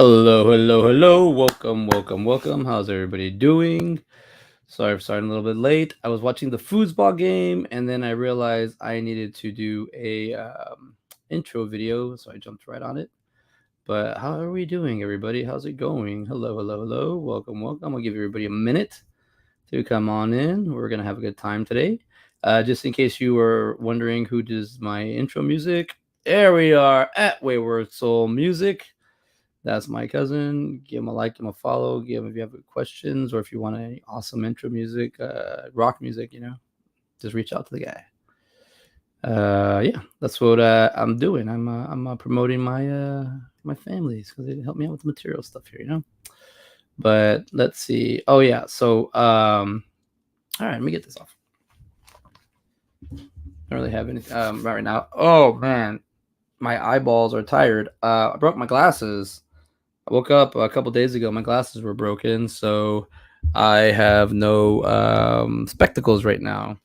Hello, hello, hello. Welcome. How's everybody doing? Sorry for starting a little bit late. I was watching the foosball game and then I realized I needed to do a intro video, so I jumped right on it. But how are we doing, everybody? How's it going? Hello, hello, hello. Welcome. I'll give everybody a minute to come on in. We're gonna have a good time today. Just in case you were wondering who does my intro music, there we are at Wayward Soul Music. That's my cousin. Give him a like, give him a follow. Give him if you have questions or if you want any awesome intro music, rock music, just reach out to the guy. Yeah, that's what I'm doing. I'm promoting my families because they help me out with the material stuff here. But let's see. Oh yeah, so all right, let me get this off. I don't really have anything right now. Oh man, my eyeballs are tired. I broke my glasses. I woke up a couple days ago. My glasses were broken, so I have no spectacles right now,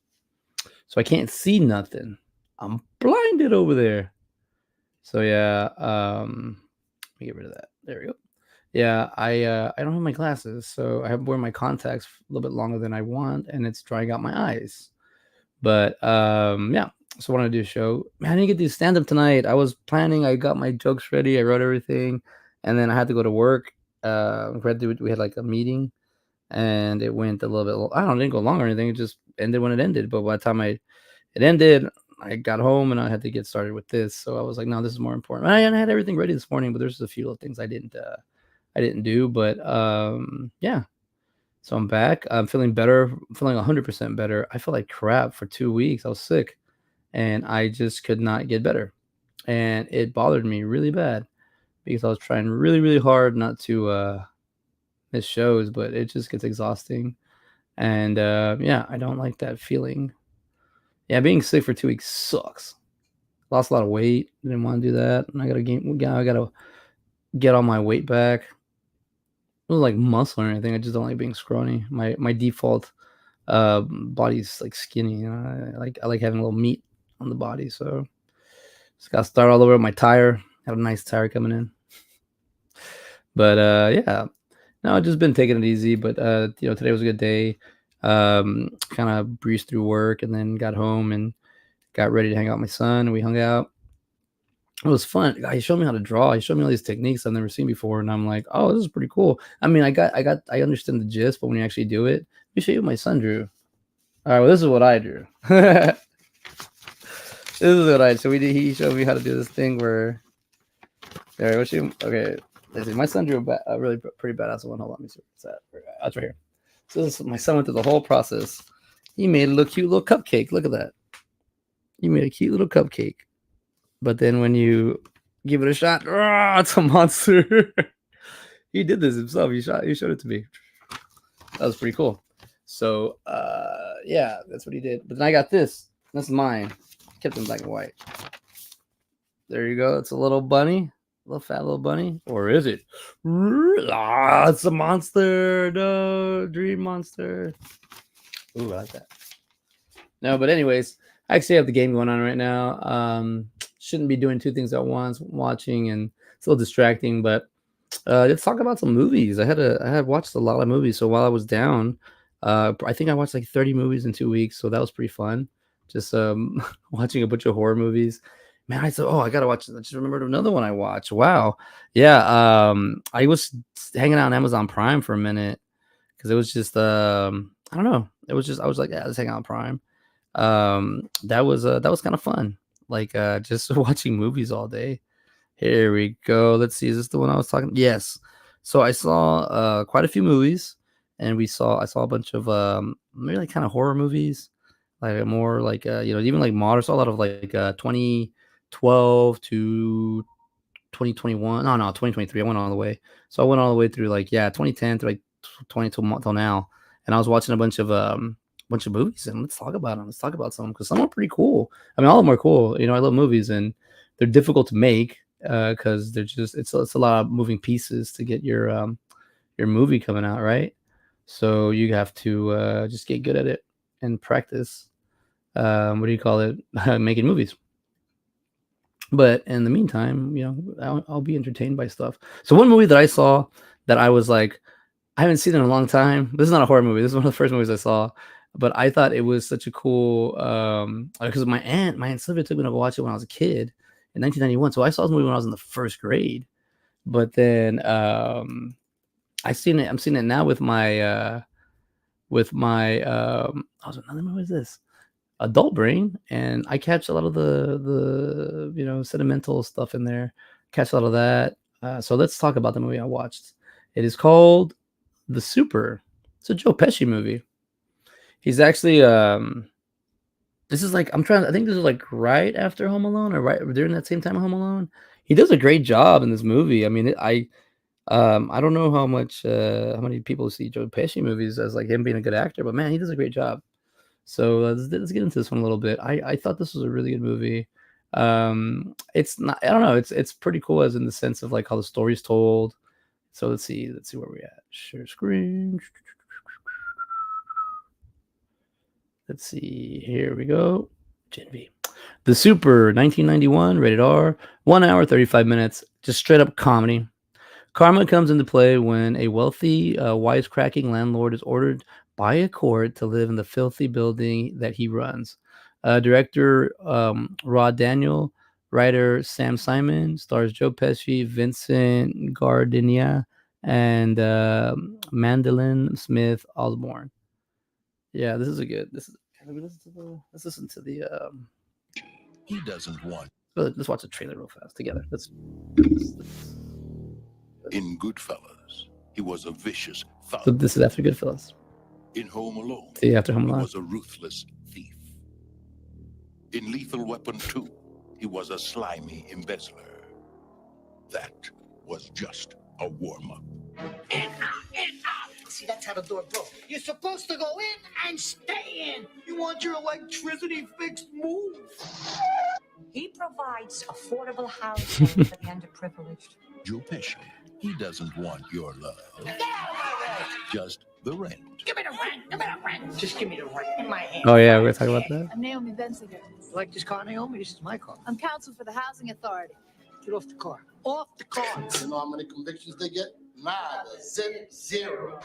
so I can't see nothing. I'm blinded over there. So yeah, let me get rid of that. There we go. Yeah, I don't have my glasses, so I have wear my contacts a little bit longer than I want, and it's drying out my eyes. But yeah. So I want to do a show. Man, I didn't get to stand up tonight. I was planning. I got my jokes ready. I wrote everything, and then I had to go to work. We had like a meeting, and it went a little bit. I don't know, it didn't go long or anything. It just ended when it ended. But by the time it ended, I got home and I had to get started with this. So I was like, no, this is more important. I had everything ready this morning, but there's just a few little things I didn't do. But yeah. So I'm back. I'm feeling better. I'm feeling 100% better. I felt like crap for 2 weeks. I was sick and I just could not get better. And it bothered me really bad because I was trying really, really hard not to miss shows, but it just gets exhausting. And yeah, I don't like that feeling. Yeah, being sick for 2 weeks sucks. Lost a lot of weight. Didn't want to do that. And I gotta get all my weight back. It was like muscle or anything. I just don't like being scrawny. My default body's like skinny. I like having a little meat on the body. So just got to start all over with my tire. Have a nice tire coming in. But yeah, no, I've just been taking it easy. But today was a good day. Kind of breezed through work and then got home and got ready to hang out with my son. And we hung out. It was fun. He showed me how to draw. He showed me all these techniques I've never seen before, and I'm like, oh, this is pretty cool. I mean, I understand the gist, but when you actually do it, let me show you what my son drew. All right, well, this is what I drew. This is what I. So he showed me how to do this thing where. There, okay. Let's see. My son drew a really pretty badass one. Hold on, let me see what's that. That's right here. So my son went through the whole process. He made a cute little cupcake. Look at that. He made a cute little cupcake. But then when you give it a shot, it's a monster. He did this himself. He showed it to me. That was pretty cool. So yeah, that's what he did. But then I got this. That's mine. Kept in black and white. There you go. It's a little bunny. Little fat little bunny. Or is it? It's a monster. No, dream monster. Ooh, I like that. No, but anyways, I actually have the game going on right now. Shouldn't be doing two things at once, watching, and it's a little distracting. But let's talk about some movies. I had watched a lot of movies. So while I was down, I think I watched like 30 movies in 2 weeks. So that was pretty fun. Just watching a bunch of horror movies. Man, I said, oh, I gotta watch. I just remembered another one I watched. Wow, yeah. I was hanging out on Amazon Prime for a minute because it was just I don't know. It was just I was like, yeah, let's hang out on Prime. That was kind of fun. Like just watching movies all day. Here we go. Let's see. Is this the one I was talking? Yes. So I saw quite a few movies, and I saw a bunch of maybe like kind of horror movies, like more like even like modern. Saw a lot of like 2012 to 2021. No, 2023. I went all the way. So I went all the way through like 2010 to like 20 till now, and I was watching a bunch of movies, and let's talk about them. Let's talk about some because some are pretty cool. I mean, all of them are cool. I love movies, and they're difficult to make because they're just it's a lot of moving pieces to get your movie coming out, right? So you have to just get good at it and practice. What do you call it? Making movies. But in the meantime, I'll be entertained by stuff. So one movie that I saw that I was like, I haven't seen it in a long time. This is not a horror movie. This is one of the first movies I saw, but I thought it was such a cool because my aunt Sylvia took me to go watch it when I was a kid in 1991. So I saw this movie when I was in the first grade. But then I'm seeing it now with my I was another movie is this adult brain, and I catch a lot of the sentimental stuff in there. Catch a lot of that. So let's talk about the movie I watched. It is called The Super. It's a Joe Pesci movie. He's actually this is like I think this is like right after Home Alone or right during that same time of Home Alone. He does a great job in this movie. I mean, I don't know how many people see Joe Pesci movies as like him being a good actor, but man, he does a great job. So let's get into this one a little bit. I thought this was a really good movie. It's not. I don't know. It's pretty cool as in the sense of like how the story's told. So let's see where we're at. Share screen. Let's see. Here we go. Gen V. The Super, 1991, rated R, 1 hour 35 minutes, just straight up comedy. Karma comes into play when a wealthy, wisecracking landlord is ordered by a court to live in the filthy building that he runs. Director Rod Daniel, writer Sam Simon, stars Joe Pesci, Vincent Gardenia, and Mandolin Smith Osborne. Yeah, this is a good. This is. Let's listen to the. He doesn't want. Let's watch the trailer real fast together. In Goodfellas, he was a vicious thug. So this is after Goodfellas. In Home Alone, See, after Home he Alone. was a ruthless thief. In Lethal Weapon 2, he was a slimy embezzler. That was just a warm-up. In, out. See, that's how the door broke. You're supposed to go in and stay in. You want your electricity fixed? Move. He provides affordable housing for the underprivileged. Joe Pesci, he doesn't want your love. Get out of my way. Just the rent. Give me the rent. Give me the rent. Just give me the rent in my hand. Oh yeah, we're gonna talk about that. I'm Naomi Bensinger. You like this car, Naomi? This is my car. I'm counsel for the Housing Authority. Get off the car. Off the car. You know how many convictions they get? Nada. Zero. Order!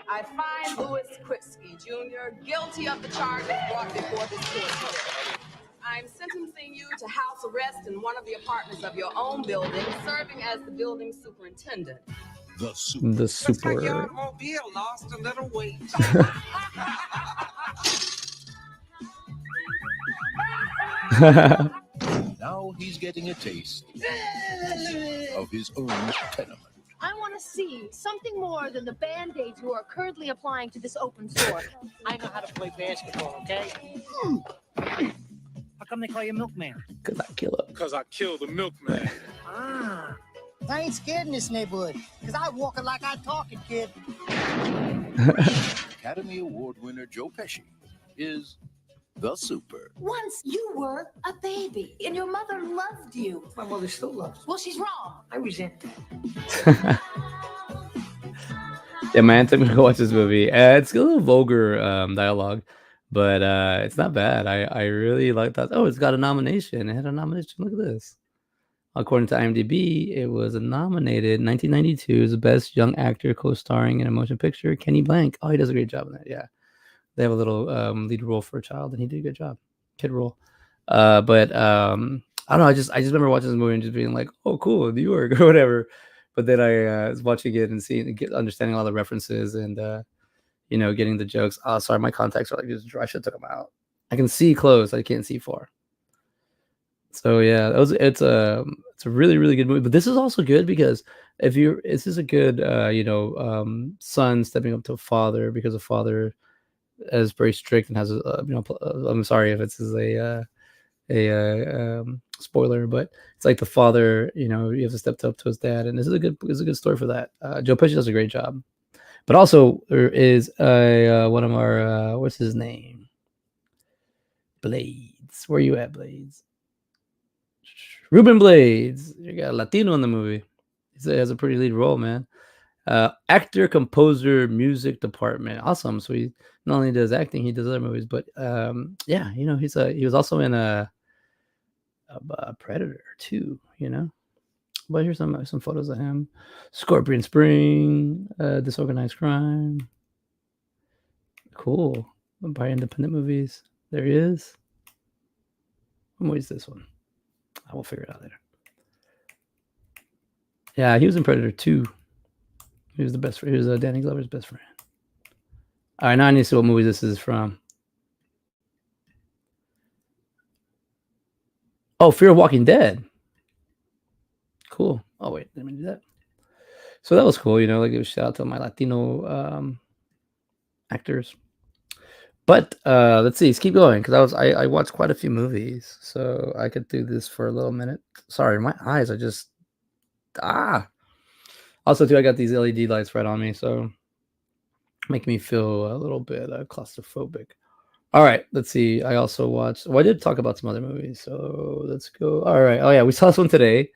I find Louis Kripsky, Jr. guilty of the charges brought before this court. I'm sentencing you to house arrest in one of the apartments of your own building, serving as the building superintendent. The Super. The Looks like Super. your automobile lost a little weight. Now he's getting a taste of his own tenement. I want to see something more than the band-aids you are currently applying to this open sore. I know how to play basketball, okay? How come they call you Milkman? Cause I kill it. Because I killed the milkman. Ah. I ain't scared in this neighborhood, because I walk it like I talking, kid. Academy Award winner Joe Pesci is the Super. Once you were a baby, and your mother loved you. My mother still loves me. Well, she's wrong. I resent that. Yeah, my aunt took me to go watch this movie. It's a little vulgar dialogue, but it's not bad. I really like that. Oh, it's got a nomination. It had a nomination. Look at this. According to IMDb, it was nominated in 1992 as the best young actor co-starring in a motion picture. Kenny Blank. Oh, he does a great job in that. Yeah, they have a little lead role for a child, and he did a good job. Kid role. But I don't know. I just remember watching this movie and just being like, "Oh, cool, New York" or whatever. But then I was watching it and understanding all the references and getting the jokes. Oh, sorry, my contacts are like just dry. I should have took them out. I can see close. I can't see far. So yeah, it's a really, really good movie. But this is also good because this is a good son stepping up to a father because a father is very strict and has I'm sorry if it's a spoiler, but it's like the father, you have to step up to his dad, and this is a good story for that. Joe Pesci does a great job, but also there is one of our what's his name, Blades. Where you at, Blades? Ruben Blades. You got a Latino in the movie. He has a pretty lead role, man. Actor, composer, music department. Awesome. So he not only does acting, he does other movies. But he was also in Predator too, you know. But here's some photos of him. Scorpion Spring, Disorganized Crime. Cool. By Independent Movies. There he is. What movie is this one? I will figure it out later. Yeah, he was in Predator 2. He was the best friend. He was Danny Glover's best friend. All right, now I need to see what movie this is from. Oh, Fear of Walking Dead. Cool. Oh, wait, let me do that. So that was cool, you know, like give a shout out to my Latino actors. But let's see, let's keep going because I watched quite a few movies, so I could do this for a little minute. Sorry, my eyes are just Also, too, I got these LED lights right on me, so making me feel a little bit claustrophobic. All right, let's see. I also watched. Well, I did talk about some other movies, so let's go. All right. Oh yeah, we saw this one today.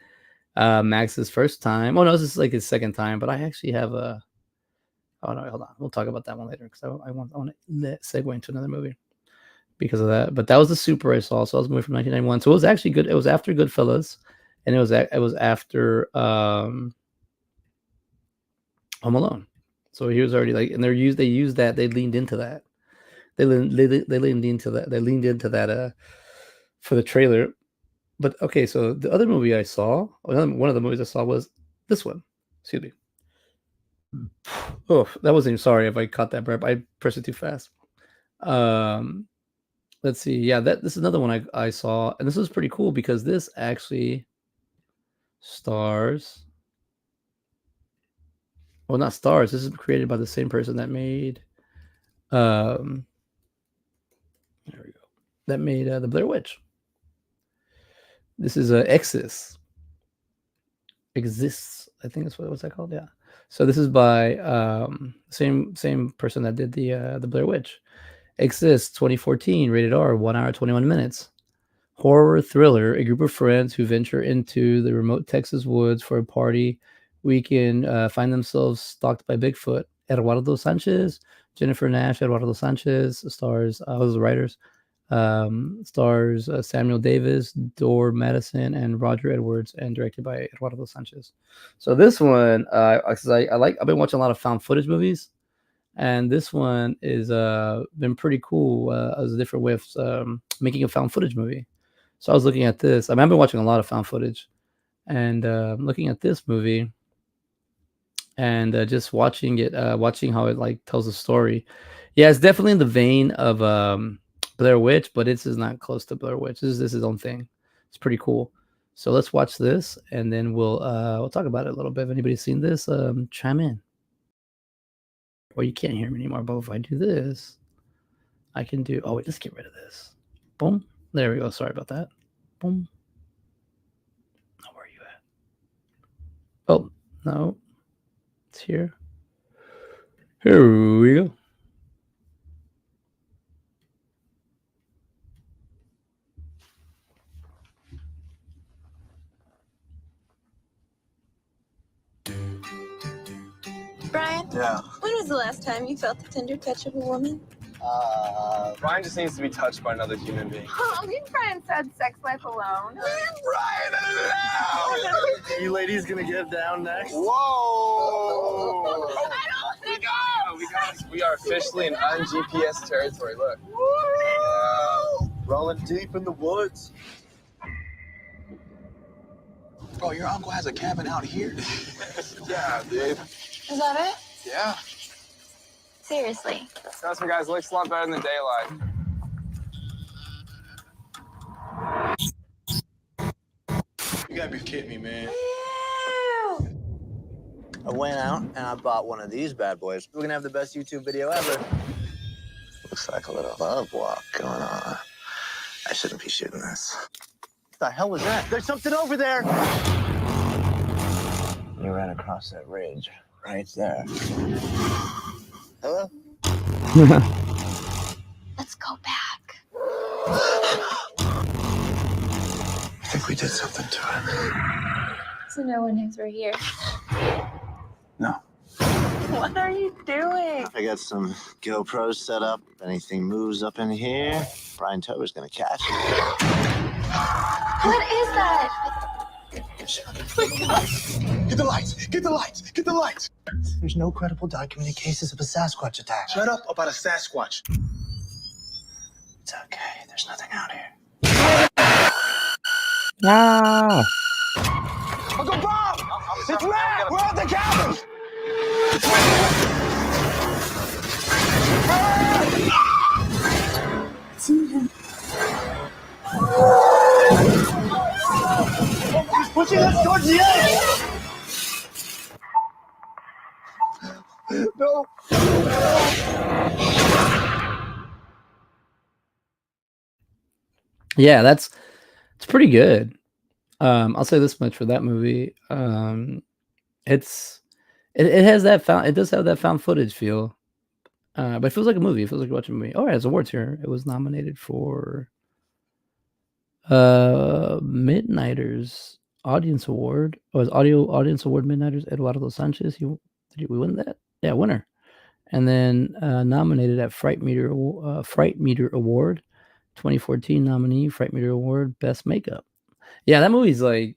Max's first time. Oh no, this is like his second time, but I actually have a. Oh no, hold on. We'll talk about that one later because I want to segue into another movie because of that. But that was the Super I saw. So that was a movie from 1991. So it was actually good. It was after Goodfellas, and it was after Home Alone. So he was already like, and they used that. They leaned into that. They leaned into that. They leaned into that for the trailer. But okay, so the other movie I saw, one of the movies I saw was this one. Excuse me. Oh, that wasn't. Sorry if I caught that burp. I pressed it too fast. Let's see. Yeah, this is another one I saw, and this was pretty cool because this actually stars. Well, not stars. This is created by the same person that made. There we go. That made the Blair Witch. This is Exists. I think that's what's that called? Yeah. So this is by same person that did the Blair Witch. Exists 2014, rated R, 1 hour 21 minutes. Horror thriller. A group of friends who venture into the remote Texas woods for a party weekend find themselves stalked by Bigfoot. Eduardo Sanchez, Jennifer Nash, Eduardo Sanchez stars. Those are the writers. Stars Samuel Davis, Dor Madison, and Roger Edwards, and directed by Eduardo Sanchez. So this one, I've been watching a lot of found footage movies, and this one is been pretty cool as a different way of making a found footage movie. So I was looking at this. I've been watching a lot of found footage, and looking at this movie, and just watching it, watching how it like tells a story. Yeah, it's definitely in the vein of Blair Witch, but this is not close to Blair Witch. This is his own thing. It's pretty cool. So let's watch this, and then we'll talk about it a little bit. If anybody's seen this, chime in. Well, you can't hear me anymore, but if I do this, I can do. Oh wait, let's get rid of this. Boom. There we go. Sorry about that. Boom. Oh, where are you at? Oh no, it's here. Here we go. Brian? Yeah. When was the last time you felt the tender touch of a woman? Brian just needs to be touched by another human being. Oh, leave Brian said sex life alone. Leave Brian alone! You ladies gonna get down next? Whoa! We are officially in un-GPS territory. Look. Woo! Rolling deep in the woods. Bro, your uncle has a cabin out here? Yeah, dude. Is that it? Yeah. Seriously. Trust me, guys, it looks a lot better than daylight. You gotta be kidding me, man. I went out and I bought one of these bad boys. We're gonna have the best YouTube video ever. Looks like a little love walk going on. I shouldn't be shooting this. What the hell was that? There's something over there! You ran across that ridge right there. Hello? Let's go back. I think we did something to him. So no one knows we're here. No. What are you doing? I got some GoPros set up. If anything moves up in here, Brian Tober's gonna catch it. What is that? Get the lights! Get the lights! Get the lights! There's no credible documented cases of a Sasquatch attack. Shut up about a Sasquatch. It's okay. There's nothing out here. Ah. Uncle Bob! It's Matt! We're at the cabin! He's pushing us towards the edge! No! Yeah, it's pretty good. I'll say this much for that movie. It has that it does have that found footage feel. But it feels like a movie. It feels like you're watching a movie. Oh, it has awards here. It was nominated for Midnighters Audience Award. Oh, it was Audience Award Midnighters. Eduardo Sanchez. Did we win that? Yeah, winner. And then nominated at Fright Meter Award, 2014 nominee, Fright Meter Award, Best Makeup. Yeah, that movie's like,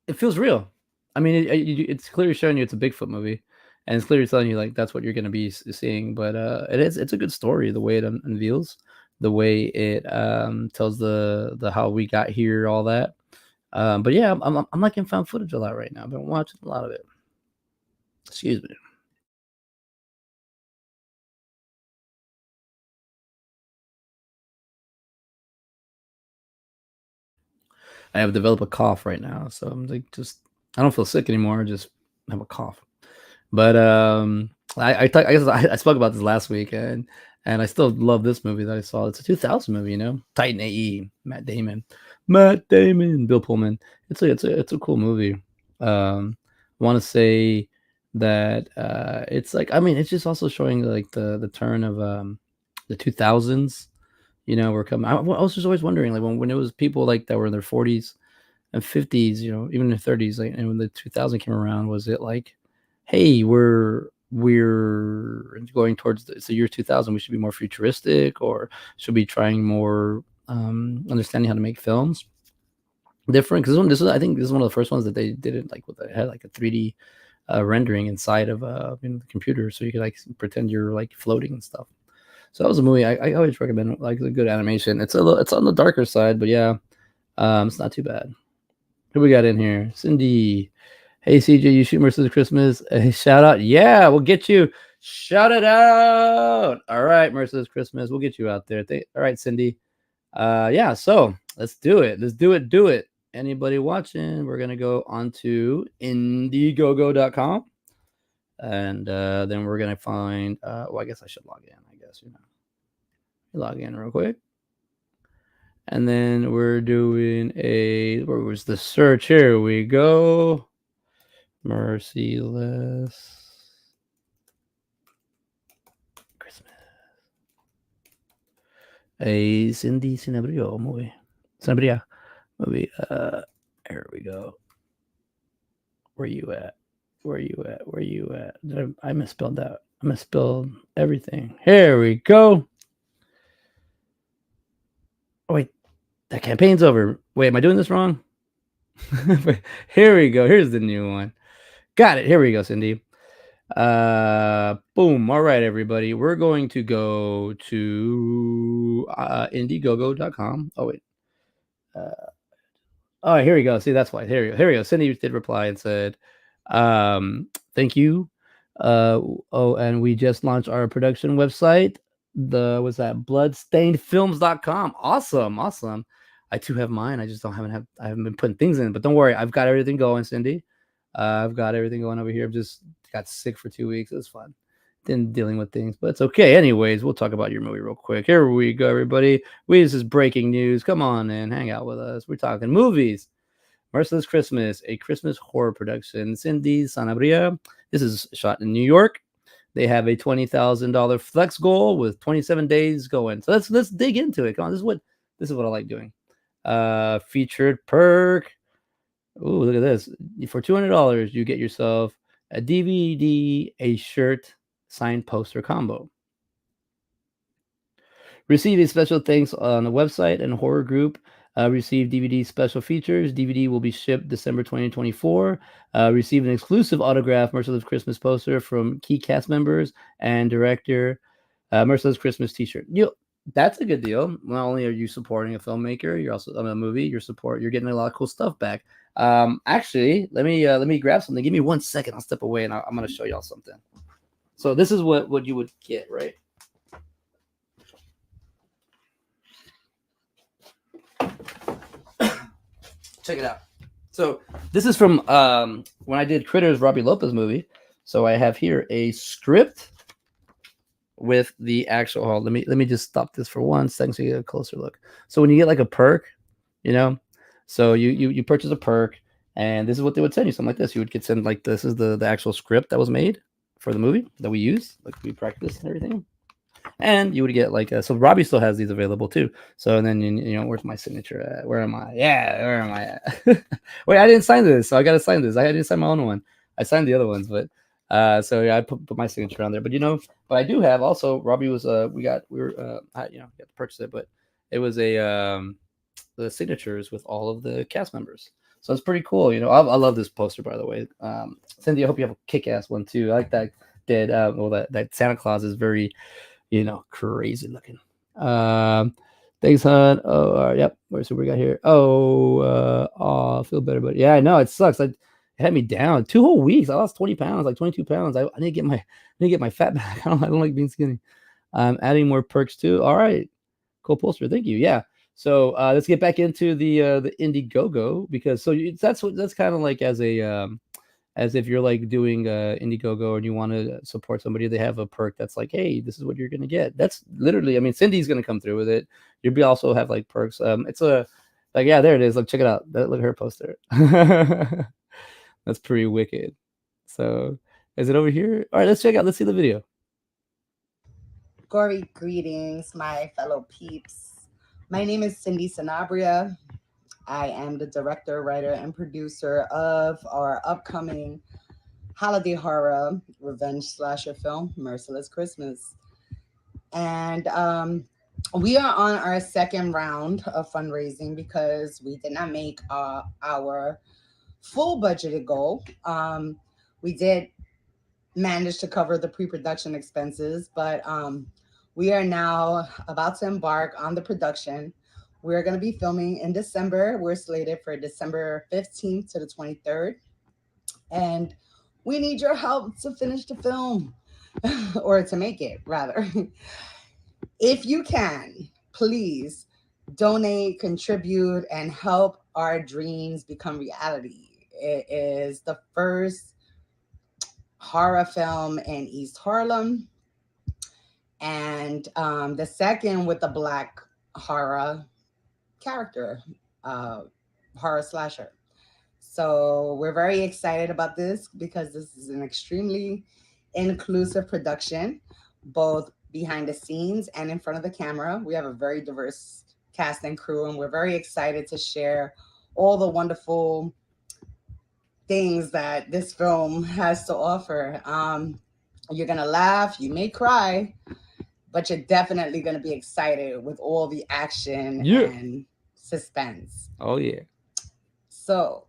it feels real. I mean, it's clearly showing you it's a Bigfoot movie, and it's clearly telling you like that's what you're going to be seeing. But it's a good story. The way it unveils, the way it tells the how we got here, all that. But yeah, I'm liking found footage a lot right now. I've been watching a lot of it. Excuse me. I have developed a cough right now, so I'm like I don't feel sick anymore. I just have a cough. But I guess I spoke about this last week, and I still love this movie that I saw. It's a 2000 movie, you know, Titan AE, Matt Damon, Bill Pullman. It's a cool movie. I want to say that it's like, I mean, it's just also showing like the turn of the 2000s. You know, we're coming. I was just always wondering, like when it was people like that were in their 40s and 50s, you know, even in their 30s, like, and when the 2000 came around, was it like, hey, we're going towards the year 2000, we should be more futuristic, or should be trying more understanding how to make films different? Because I think this is one of the first ones that they did it like with had like a 3D rendering inside of the computer, so you could like pretend you're like floating and stuff. So that was a movie I always recommend. Like, a good animation. It's on the darker side, but yeah, it's not too bad. Who we got in here? Cindy. Hey CJ, you shoot Mercedes Christmas. Shout out. Yeah, we'll get you. Shout it out. All right, Mercedes Christmas. We'll get you out there. All right, Cindy. Yeah, so let's do it. Do it. Anybody watching? We're gonna go onto Indiegogo.com. And then we're gonna find well, I guess I should log in, I guess, you know. Log in real quick. And then we're doing where was the search? Here we go. Merciless Christmas. A Cindy Cinabrio movie. Cinabria movie. Here we go. Where you at? I misspelled that. I misspelled everything. Here we go. Oh, wait, that campaign's over. Wait, am I doing this wrong? Here we go. Here's the new one. Got it. Here we go, Cindy. Boom. All right, everybody. We're going to go to Indiegogo.com. Oh, wait. Oh, here we go. See, that's why. Here we go. Cindy did reply and said, thank you. And we just launched our production website. Bloodstainedfilms.com. Awesome. I too have mine. I just I haven't been putting things in, but don't worry. I've got everything going, Cindy. I've got everything going over here. I've just got sick for 2 weeks. It was fun. Then dealing with things, but it's okay. Anyways, we'll talk about your movie real quick. Here we go, everybody. This is breaking news. Come on and hang out with us. We're talking movies. Merciless Christmas, a Christmas horror production. Cindy Sanabria. This is shot in New York. They have a $20,000 flex goal with 27 days going. So let's dig into it. Come on, this is what I like doing. Featured perk. Ooh, look at this. For $200, you get yourself a DVD, a shirt, signed poster combo. Receive a special thanks on the website and horror group Receive DVD special features. DVD will be shipped December 2024. Receive an exclusive autographed Merciless Christmas poster from key cast members and director. Merciless Christmas T-shirt. That's a good deal. Not only are you supporting a filmmaker, you're also on a movie. You're getting a lot of cool stuff back. Actually, let me grab something. Give me 1 second. I'll step away and I'm gonna show y'all something. So this is what you would get, right? Check it out. So this is from when I did Critters, Robbie Lopez movie. So I have here a script with the actual. Oh, let me just stop this for 1 second so you get a closer look. So when you get like a perk, so you purchase a perk, and this is what they would send you, something like this. You would get sent like this is the actual script that was made for the movie that we use, like we practice and everything. And you would get like so Robbie still has these available too. So and then where's my signature at? Where am I? Yeah, where am I at? Wait, I didn't sign this, so I gotta sign this. I didn't sign my own one. I signed the other ones, but so yeah, I put my signature on there. But but I do have also Robbie was we were got to purchase it, but it was the signatures with all of the cast members. So it's pretty cool. I love this poster, by the way. Cindy, I hope you have a kick-ass one too. I like that. That Santa Claus is very crazy looking. Thanks, hon. Oh, yep. Where's what we got here? I feel better, but yeah, I know it sucks. It had me down 2 whole weeks. I lost 20 pounds, like 22 pounds. I need to get my fat back. I don't like being skinny. Adding more perks too. All right, cool poster. Thank you. Yeah. So let's get back into the Indiegogo, because that's kind of like as if you're like doing Indiegogo and you want to support somebody, they have a perk that's like, hey, this is what you're gonna get. That's literally, I mean, Cindy's gonna come through with it. You'll be also have like perks. It's yeah, there it is. Look, check it out. Look at her poster. That's pretty wicked. So is it over here? All right, let's check out. Let's see the video. Gory greetings, my fellow peeps. My name is Cindy Sanabria. I am the director, writer, and producer of our upcoming holiday horror revenge slasher film, Merciless Christmas. And we are on our second round of fundraising because we did not make our full budgeted goal. We did manage to cover the pre-production expenses, but we are now about to embark on the production. We're going to be filming in December. We're slated for December 15th to the 23rd. And we need your help to finish the film, or to make it, rather. If you can, please donate, contribute, and help our dreams become reality. It is the first horror film in East Harlem, and the second with the Black horror character, horror slasher. So we're very excited about this because this is an extremely inclusive production, both behind the scenes and in front of the camera. We have a very diverse cast and crew, and we're very excited to share all the wonderful things that this film has to offer. You're gonna laugh, you may cry, but you're definitely gonna be excited with all the action and suspense. Oh yeah. So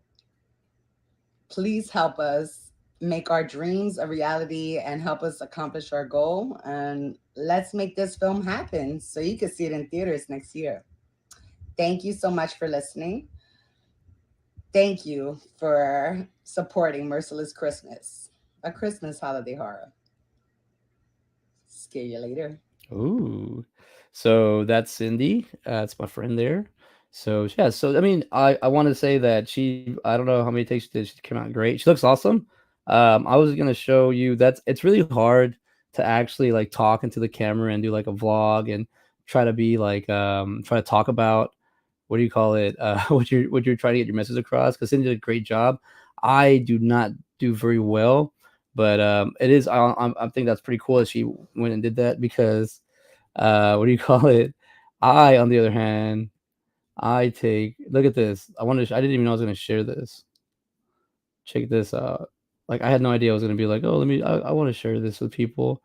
please help us make our dreams a reality and help us accomplish our goal. And let's make this film happen so you can see it in theaters next year. Thank you so much for listening. Thank you for supporting Merciless Christmas, a Christmas holiday horror. See you later. Ooh, so that's Cindy. That's my friend there. So yeah, so I mean, I want to say that I don't know how many takes she did. She came out great. She looks awesome. I was gonna show you it's really hard to actually like talk into the camera and do like a vlog and try to be like try to talk about what do you call it what you're trying to get your message across, because Cindy did a great job. I do not do very well, but it is I think that's pretty cool that she went and did that, because what do you call it? On the other hand, look at this. I didn't even know I was going to share this. Check this out. Like, I had no idea I was going to be like, oh, I want to share this with people.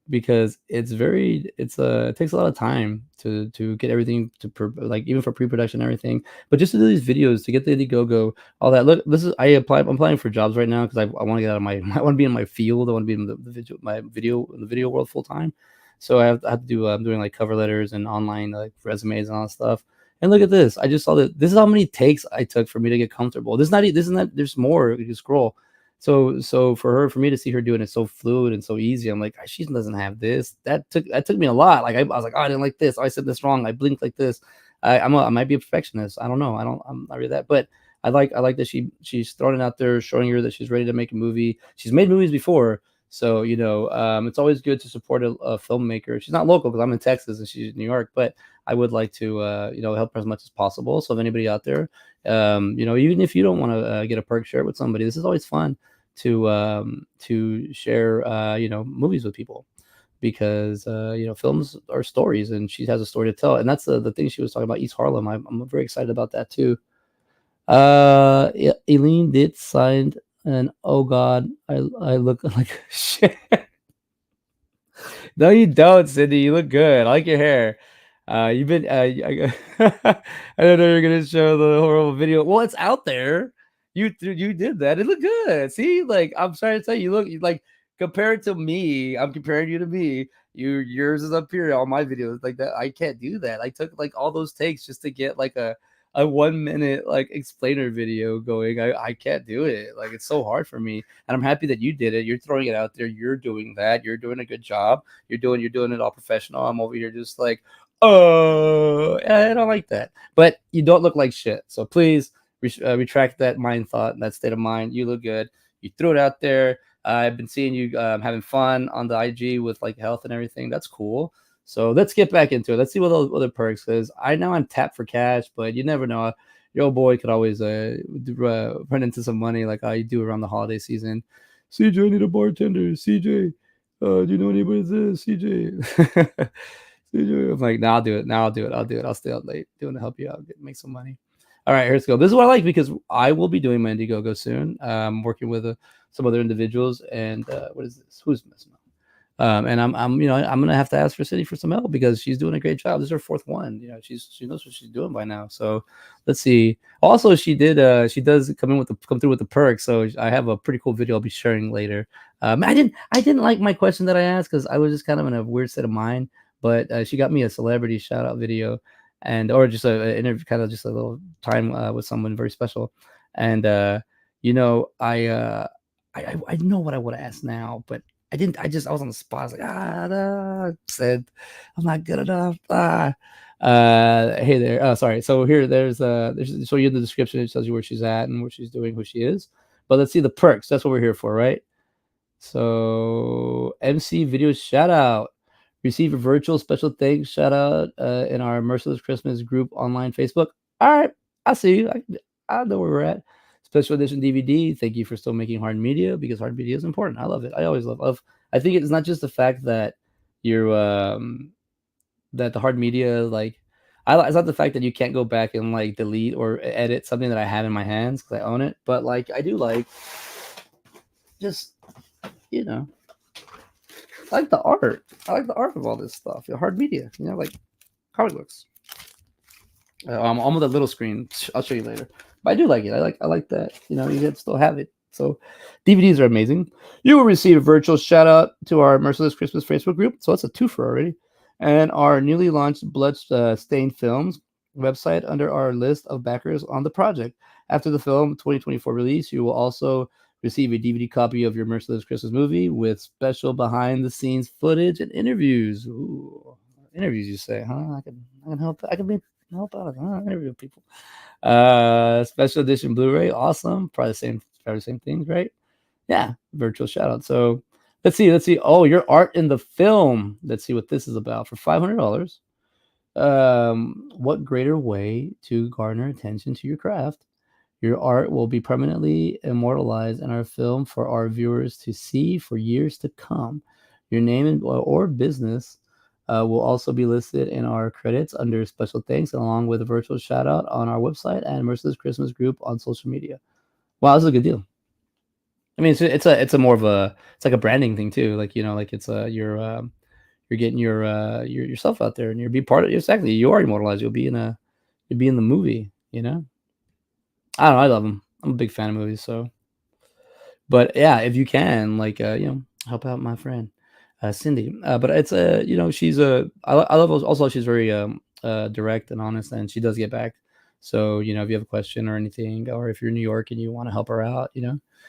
because it takes a lot of time to get everything like even for pre-production and everything. But just to do these videos, to get the Indiegogo, all that. Look, I'm applying for jobs right now because I want to get out of my I want to be in my field. I want to be in the video world full time. So I have to do I'm doing like cover letters and online like resumes and all that stuff. And look at this. I just saw that this is how many takes I took for me to get comfortable. This is not there's more. You can scroll. So for me to see her doing it so fluid and so easy, I'm like, she doesn't have this. That took me a lot. Like I was like, oh, I didn't like this. Oh, I said this wrong. I blinked like this. I might be a perfectionist. I don't know. I'm not really that. But I like that she's throwing it out there, showing her that she's ready to make a movie. She's made movies before, so it's always good to support a filmmaker. She's not local because I'm in Texas and she's in New York, but I would like to help her as much as possible. So if anybody out there, even if you don't want to get a perk, share it with somebody. This is always fun to share movies with people, because films are stories and she has a story to tell, and that's the thing she was talking about, East Harlem. I'm very excited about that too. Eileen did sign, and oh god, I look like shit. No, you don't, Cindy. You look good. I like your hair. You've been. I don't know you're gonna show the horrible video. Well, it's out there. You did that. It looked good. See, like I'm sorry to tell you, like compared to me. I'm comparing you to me. Yours is up here. All my videos like that. I can't do that. I took like all those takes just to get like a 1 minute like explainer video going. I can't do it. Like it's so hard for me. And I'm happy that you did it. You're throwing it out there. You're doing that. You're doing a good job. You're doing it all professional. I'm over here just like, oh, I don't like that. But you don't look like shit. So please retract that mind thought, that state of mind. You look good. You threw it out there. I've been seeing you having fun on the IG with like health and everything. That's cool. So let's get back into it. Let's see what those other perks, because I'm tapped for cash, but you never know. Your old boy could always run into some money like I do around the holiday season. CJ, I need a bartender. CJ, do you know anybody that's CJ? CJ, I'm like, I'll do it. I'll do it. I'll stay out late doing to help you out, make some money. All right, let's go. This is what I like, because I will be doing my Indiegogo soon. Working with some other individuals, and what is this? Who's messing up? And I'm gonna have to ask for Cindy for some help, because she's doing a great job. This is her fourth one. She knows what she's doing by now. So let's see. Also, she does come through with the perks. So I have a pretty cool video I'll be sharing later. I didn't like my question that I asked, because I was just kind of in a weird state of mind. But she got me a celebrity shout out video, or just a interview, kind of just a little time with someone very special. And I know what I would have asked now, but I didn't. I was on the spot. I was like, said I'm not good enough. Hey there. Sorry. So there's so you in the description, it tells you where she's at and what she's doing, who she is. But let's see the perks. That's what we're here for, right? So MC video shout out. Receive a virtual special thanks shout out in our Merciless Christmas group online Facebook. All right, I see you. I know where we're at. Special edition DVD. Thank you for still making hard media, because hard media is important. I love it. I always love. I think it's not just the fact that you're that the hard media it's not the fact that you can't go back and like delete or edit something that I have in my hands because I own it, but like I do like just I like the art. I like the art of all this stuff. Hard media, like how it looks. I'm on the little screen. I'll show you later. But I do like it. I like that. You can still have it. So DVDs are amazing. You will receive a virtual shout out to our Merciless Christmas Facebook group. So that's a twofer already. And our newly launched Blood-Stained Films website under our list of backers on the project. After the film 2024 release, you will also receive a DVD copy of your Merciless Christmas movie with special behind-the-scenes footage and interviews. Ooh, interviews, you say, huh? I can help. I can help out. Interview people. Special edition Blu-ray, awesome. Probably the same things, right? Yeah, virtual shout out. So let's see. Oh, your art in the film. Let's see what this is about for $500. What greater way to garner attention to your craft? Your art will be permanently immortalized in our film for our viewers to see for years to come. Your name or business will also be listed in our credits under special thanks, along with a virtual shout out on our website and Merciless Christmas group on social media. Wow, this is a good deal. I mean, it's a more of a it's like a branding thing too. Like like it's you're getting your yourself out there and you're be part of exactly. You are immortalized. You'll be in the movie. I don't know. I love them. I'm a big fan of movies. So, but yeah, if you can, like, help out my friend, Cindy. But it's she's I love also she's very direct and honest, and she does get back. So if you have a question or anything, or if you're in New York and you want to help her out,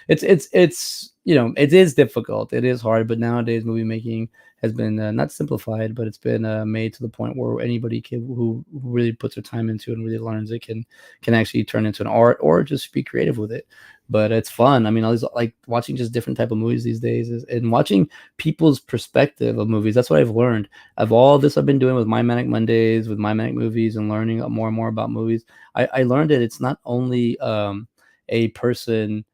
it's it is difficult, it is hard, but nowadays movie making has been not simplified, but it's been made to the point where anybody who really puts their time into it and really learns it can actually turn into an art or just be creative with it. But it's fun. I mean, I was like watching just different type of movies these days and watching people's perspective of movies. That's what I've learned of all this I've been doing with my Manic Mondays, with my Manic movies, and learning more and more about movies. I learned that it's not only a person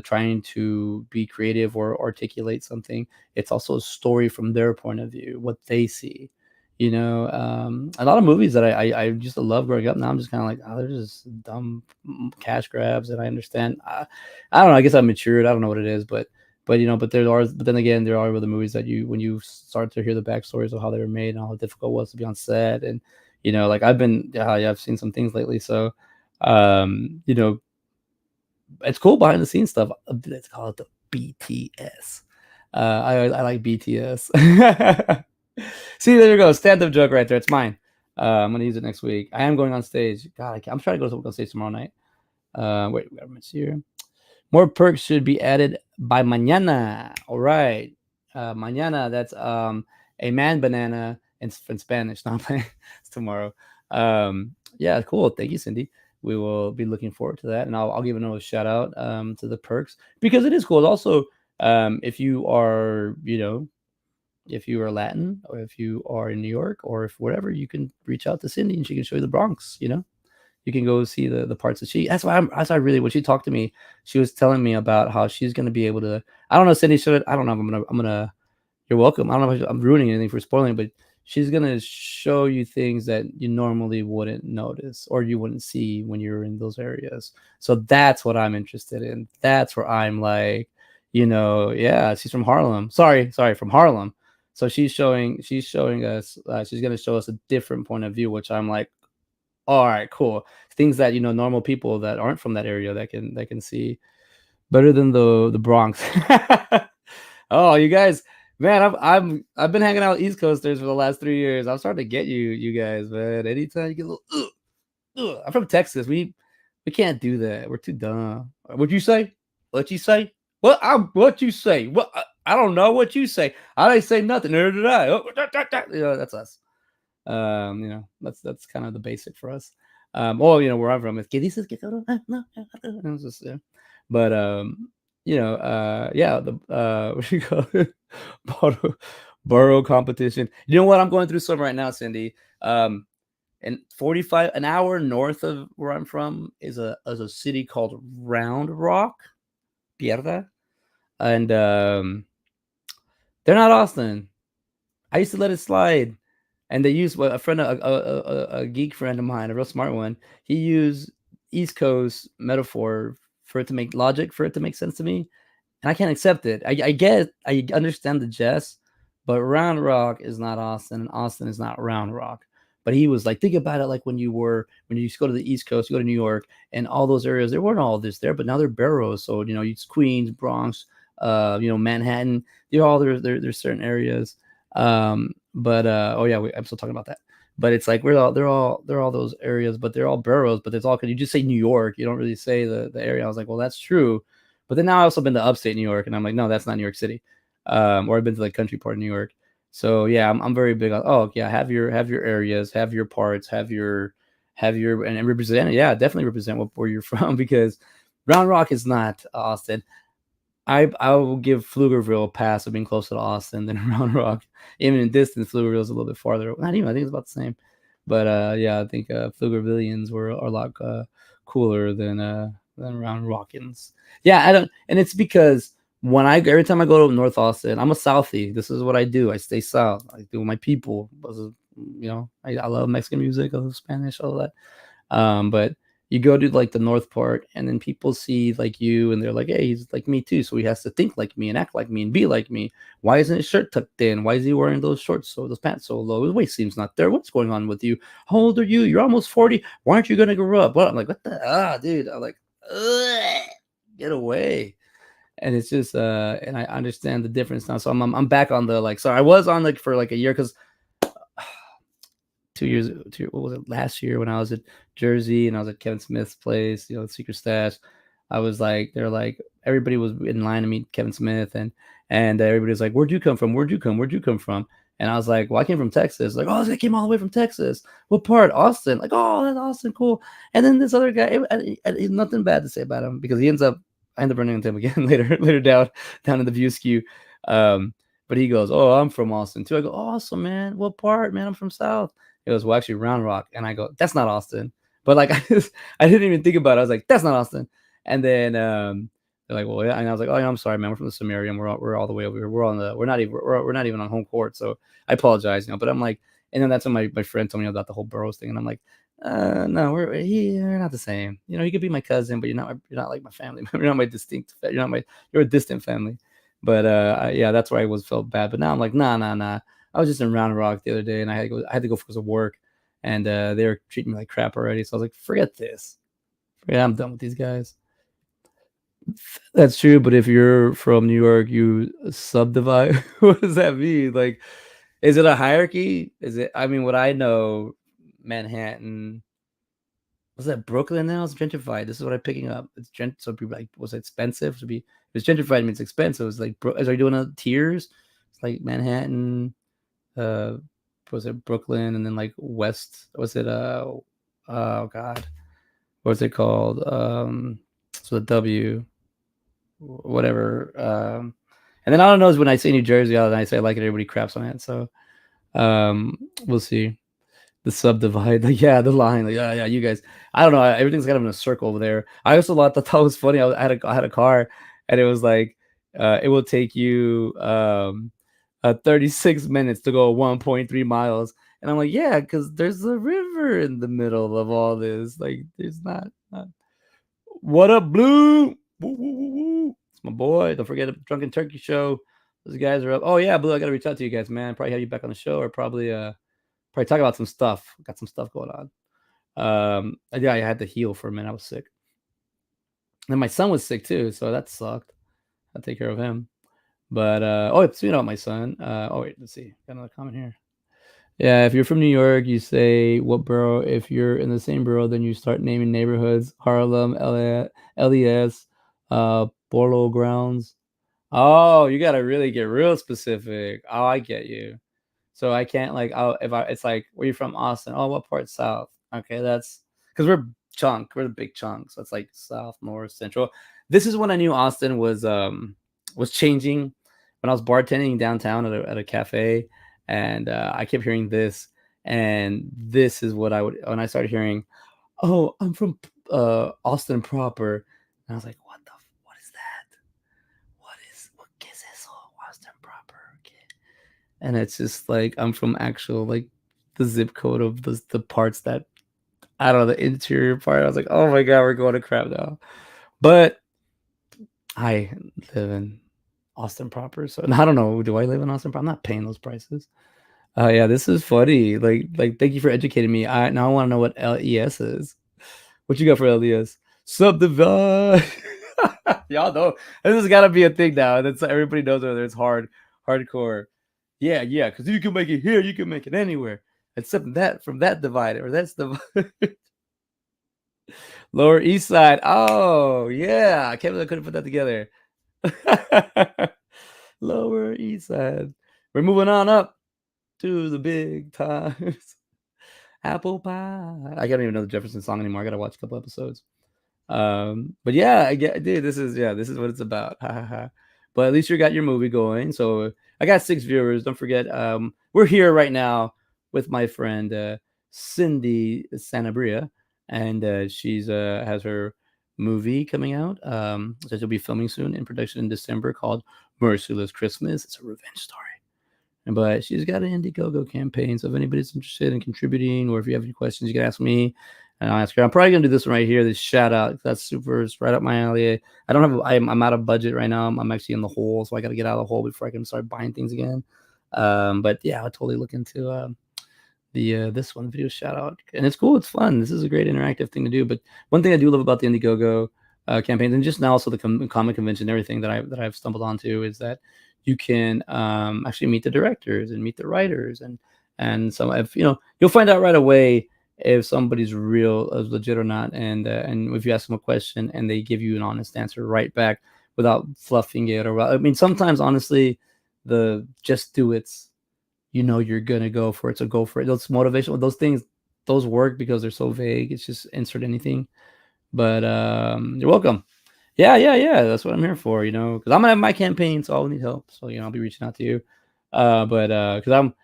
trying to be creative or articulate something. It's also a story from their point of view, what they see. A lot of movies that I used to love growing up. Now I'm just kind of like, oh, they're just dumb cash grabs. And I understand. I don't know. I guess I'm matured. I don't know what it is, but but then again, there are other movies that when you start to hear the backstories of how they were made and how difficult it was to be on set, and like I've seen some things lately. So, it's cool behind the scenes stuff. Let's call it the BTS. I like BTS. See, there you go. Stand-up joke right there. It's mine. I'm gonna use it next week. I am going on stage. God, I'm trying to go on stage tomorrow night. Wait, we got a minute here. More perks should be added by mañana. All right. Mañana, that's a man banana in Spanish. Not playing. It's tomorrow. Yeah, cool. Thank you, Cindy. We will be looking forward to that. And I'll give another shout out to the perks because it is cool. Also, if you are, if you are Latin or if you are in New York or if whatever, you can reach out to Cindy and she can show you the Bronx, you can go see the parts that that's why when she talked to me, she was telling me about how she's going to be able to, I don't know, Cindy, I don't know. I'm going to, you're welcome. I don't know if I'm ruining anything for spoiling, but she's going to show you things that you normally wouldn't notice or you wouldn't see when you're in those areas. So that's what I'm interested in. That's where I'm like, yeah, she's from Harlem. Sorry, from Harlem. So she's showing us, she's going to show us a different point of view, which I'm like, all right, cool. Things that, normal people that aren't from that area that can see better than the Bronx. Oh, you guys, man, I've been hanging out with East Coasters for the last 3 years. I'm starting to get you guys, man. Anytime you get a little, I'm from Texas. We can't do that. We're too dumb. What'd you say? What you say? What you say? What? I don't know what you say. I didn't say nothing. Neither did I. That's us. That's kind of the basic for us. Where I'm from is ¿Qué dices que cabrón? No. It's just, yeah. But yeah, the what do you call it? Borough competition. You know what? I'm going through some right now, Cindy. And 45 an hour north of where I'm from is a city called Round Rock, Pierda, and they're not Austin. I used to let it slide. And they use a friend, a geek friend of mine, a real smart one. He used East Coast metaphor for it to make sense to me, and I can't accept it. I understand the jest, but Round Rock is not Austin, and Austin is not Round Rock. But he was like, think about it, like when you used to go to the East Coast, you go to New York, and all those areas, there weren't all this there, but now they're boroughs. So it's Queens, Bronx, Manhattan. There's certain areas. But I'm still talking about that. But it's like they're all those areas, but they're all boroughs. But it's all because you just say New York, you don't really say the area. I was like, well, that's true. But then now I've also been to upstate New York, and I'm like, no, that's not New York City. Or I've been to the country part of New York. So yeah, I'm very big on have your areas, have your parts, have your and represent it. Yeah, definitely represent where you're from because Round Rock is not Austin. I will give Pflugerville a pass of being closer to Austin than Round Rock. Even in distance, Pflugerville is a little bit farther. Not even. I think it's about the same. But yeah, I think Pflugervillians are a lot cooler than Round Rockins. Yeah, I don't. And it's because every time I go to North Austin, I'm a Southie. This is what I do. I stay South. I do my people. I love Mexican music. I love Spanish, all that. But you go to like the north part, and then people see like you, and they're like, hey, he's like me too, so he has to think like me and act like me and be like me. Why isn't his shirt tucked in? Why is he wearing those shorts, so those pants so low? His waist seems not there. What's going on with you? How old are you? You're almost 40. Why aren't you gonna grow up? Well, I'm like, what the dude? I'm like, ugh, get away. And it's just and I understand the difference now. So I'm back on the like. So I was on like for like a year, because 2 years, what was it, last year when I was at Jersey and I was at Kevin Smith's place, Secret Stash. I was like, they're like, everybody was in line to meet Kevin Smith, and everybody was like, where'd you come from? Where'd you come from? And I was like, well, I came from Texas. Like, oh, I came all the way from Texas. What part? Austin. Like, oh, that's Austin, cool. And then this other guy, nothing bad to say about him, because I end up running into him again later down in the view skew. But he goes, oh, I'm from Austin too. I go, awesome, man. What part, man? I'm from South. It was, well, actually Round Rock. And I go, that's not Austin. But like, I didn't even think about it. I was like, that's not Austin. And then they're like, well, yeah. And I was like, oh, yeah, I'm sorry, man. We're from the Sumerian. We're all the way over here. We're not even on home court. So I apologize, But I'm like, and then that's when my friend told me about the whole Burroughs thing. And I'm like, no, we're not the same. You could be my cousin, but you're not like my family. You're not my distinct. You're a distant family. But yeah, that's why I felt bad. But now I'm like, nah. I was just in Round Rock the other day, and I had to go for some work, and they were treating me like crap already. So I was like, forget this. I'm done with these guys. That's true, but if you're from New York, you subdivide. What does that mean? Like, is it a hierarchy? Is it? I mean, what I know, Manhattan. Was that Brooklyn now? It's gentrified. This is what I'm picking up. It's so people like, was it expensive to be? It's gentrified means expensive. It's like, are you doing tiers? It's like Manhattan. Was it Brooklyn, and then like West? Was it oh god, what's it called? So the W, whatever. And then I don't know, is when I say New Jersey, I say I like it, everybody craps on it. So we'll see. The subdivide, like, yeah, the line, like, yeah, you guys. I don't know. Everything's kind of in a circle over there. I also thought that was funny. I had a car, and it was like, it will take you 36 minutes to go 1.3 miles. And I'm like, yeah, because there's a river in the middle of all this. Like, there's not. What up, Blue? Woo, woo, woo, woo. It's my boy. Don't forget the Drunken Turkey show. Those guys are up. Oh yeah, Blue, I gotta reach out to you guys, man. Probably have you back on the show, or probably talk about some stuff. Got some stuff going on. Yeah, I had to heal for a minute. I was sick. And my son was sick too, so that sucked. I'll take care of him. But speaking about my son. Wait, let's see. Got another comment here. Yeah, if you're from New York, you say what borough. If you're in the same borough, then you start naming neighborhoods: Harlem, LES, Borough Grounds. Oh, you gotta really get real specific. Oh, I get you. So I can't like, it's like, where you from? Austin. Oh, what part? South. Okay, that's because we're the big chunk. So it's like south, north, central. This is when I knew Austin was changing, when I was bartending downtown at a cafe, and I kept hearing this, and this is what when I started hearing, oh, I'm from Austin proper, and I was like, what is that? What is eso? Austin proper. Okay. And it's just like, I'm from actual, like, the zip code of the parts that, I don't know, the interior part. I was like, oh my god, we're going to crap now. But I live in Austin proper, so I don't know. Do I live in Austin proper? I'm not paying those prices. Yeah, this is funny. Like, thank you for educating me. Now I want to know what LES is. What you got for LES? Subdivide. Y'all know this has got to be a thing now. That's everybody knows whether it's hardcore. Yeah, because you can make it here, you can make it anywhere, except that from that divide, or that's the Lower East Side. Oh yeah, I can't believe I couldn't put that together. Lower East Side. We're moving on up to the big times. Apple pie. I don't even know the Jefferson song anymore. I gotta watch a couple episodes. But yeah, dude, this is what it's about. But at least you got your movie going. So I got 6 viewers. Don't forget, we're here right now with my friend Cindy Sanabria, and she's has her movie coming out that she'll be filming soon, in production in December, called Merciless Christmas. It's a revenge story. But she's got an Indiegogo campaign, so if anybody's interested in contributing, or if you have any questions, you can ask me. and I'll ask her. I'm probably gonna do this one right here. This shout out. That's super. It's right up my alley. I don't have. I'm out of budget right now. I'm actually in the hole, so I got to get out of the hole before I can start buying things again. But yeah, I'll totally look into the this one video shout out, and it's cool. It's fun. This is a great interactive thing to do. But one thing I do love about the Indiegogo campaigns, and just now also the comic convention, and everything that I've stumbled onto, is that you can actually meet the directors and meet the writers, and some, if you'll find out right away if somebody's real, legit or not, and if you ask them a question and they give you an honest answer right back without fluffing it, or I mean, sometimes honestly, the just do it's, you're gonna go for it, so go for it. Those motivational, those things, those work because they're so vague. It's just insert anything. But you're welcome. Yeah. That's what I'm here for, because I'm gonna have my campaign, so I'll need help. So I'll be reaching out to you. But because I'm,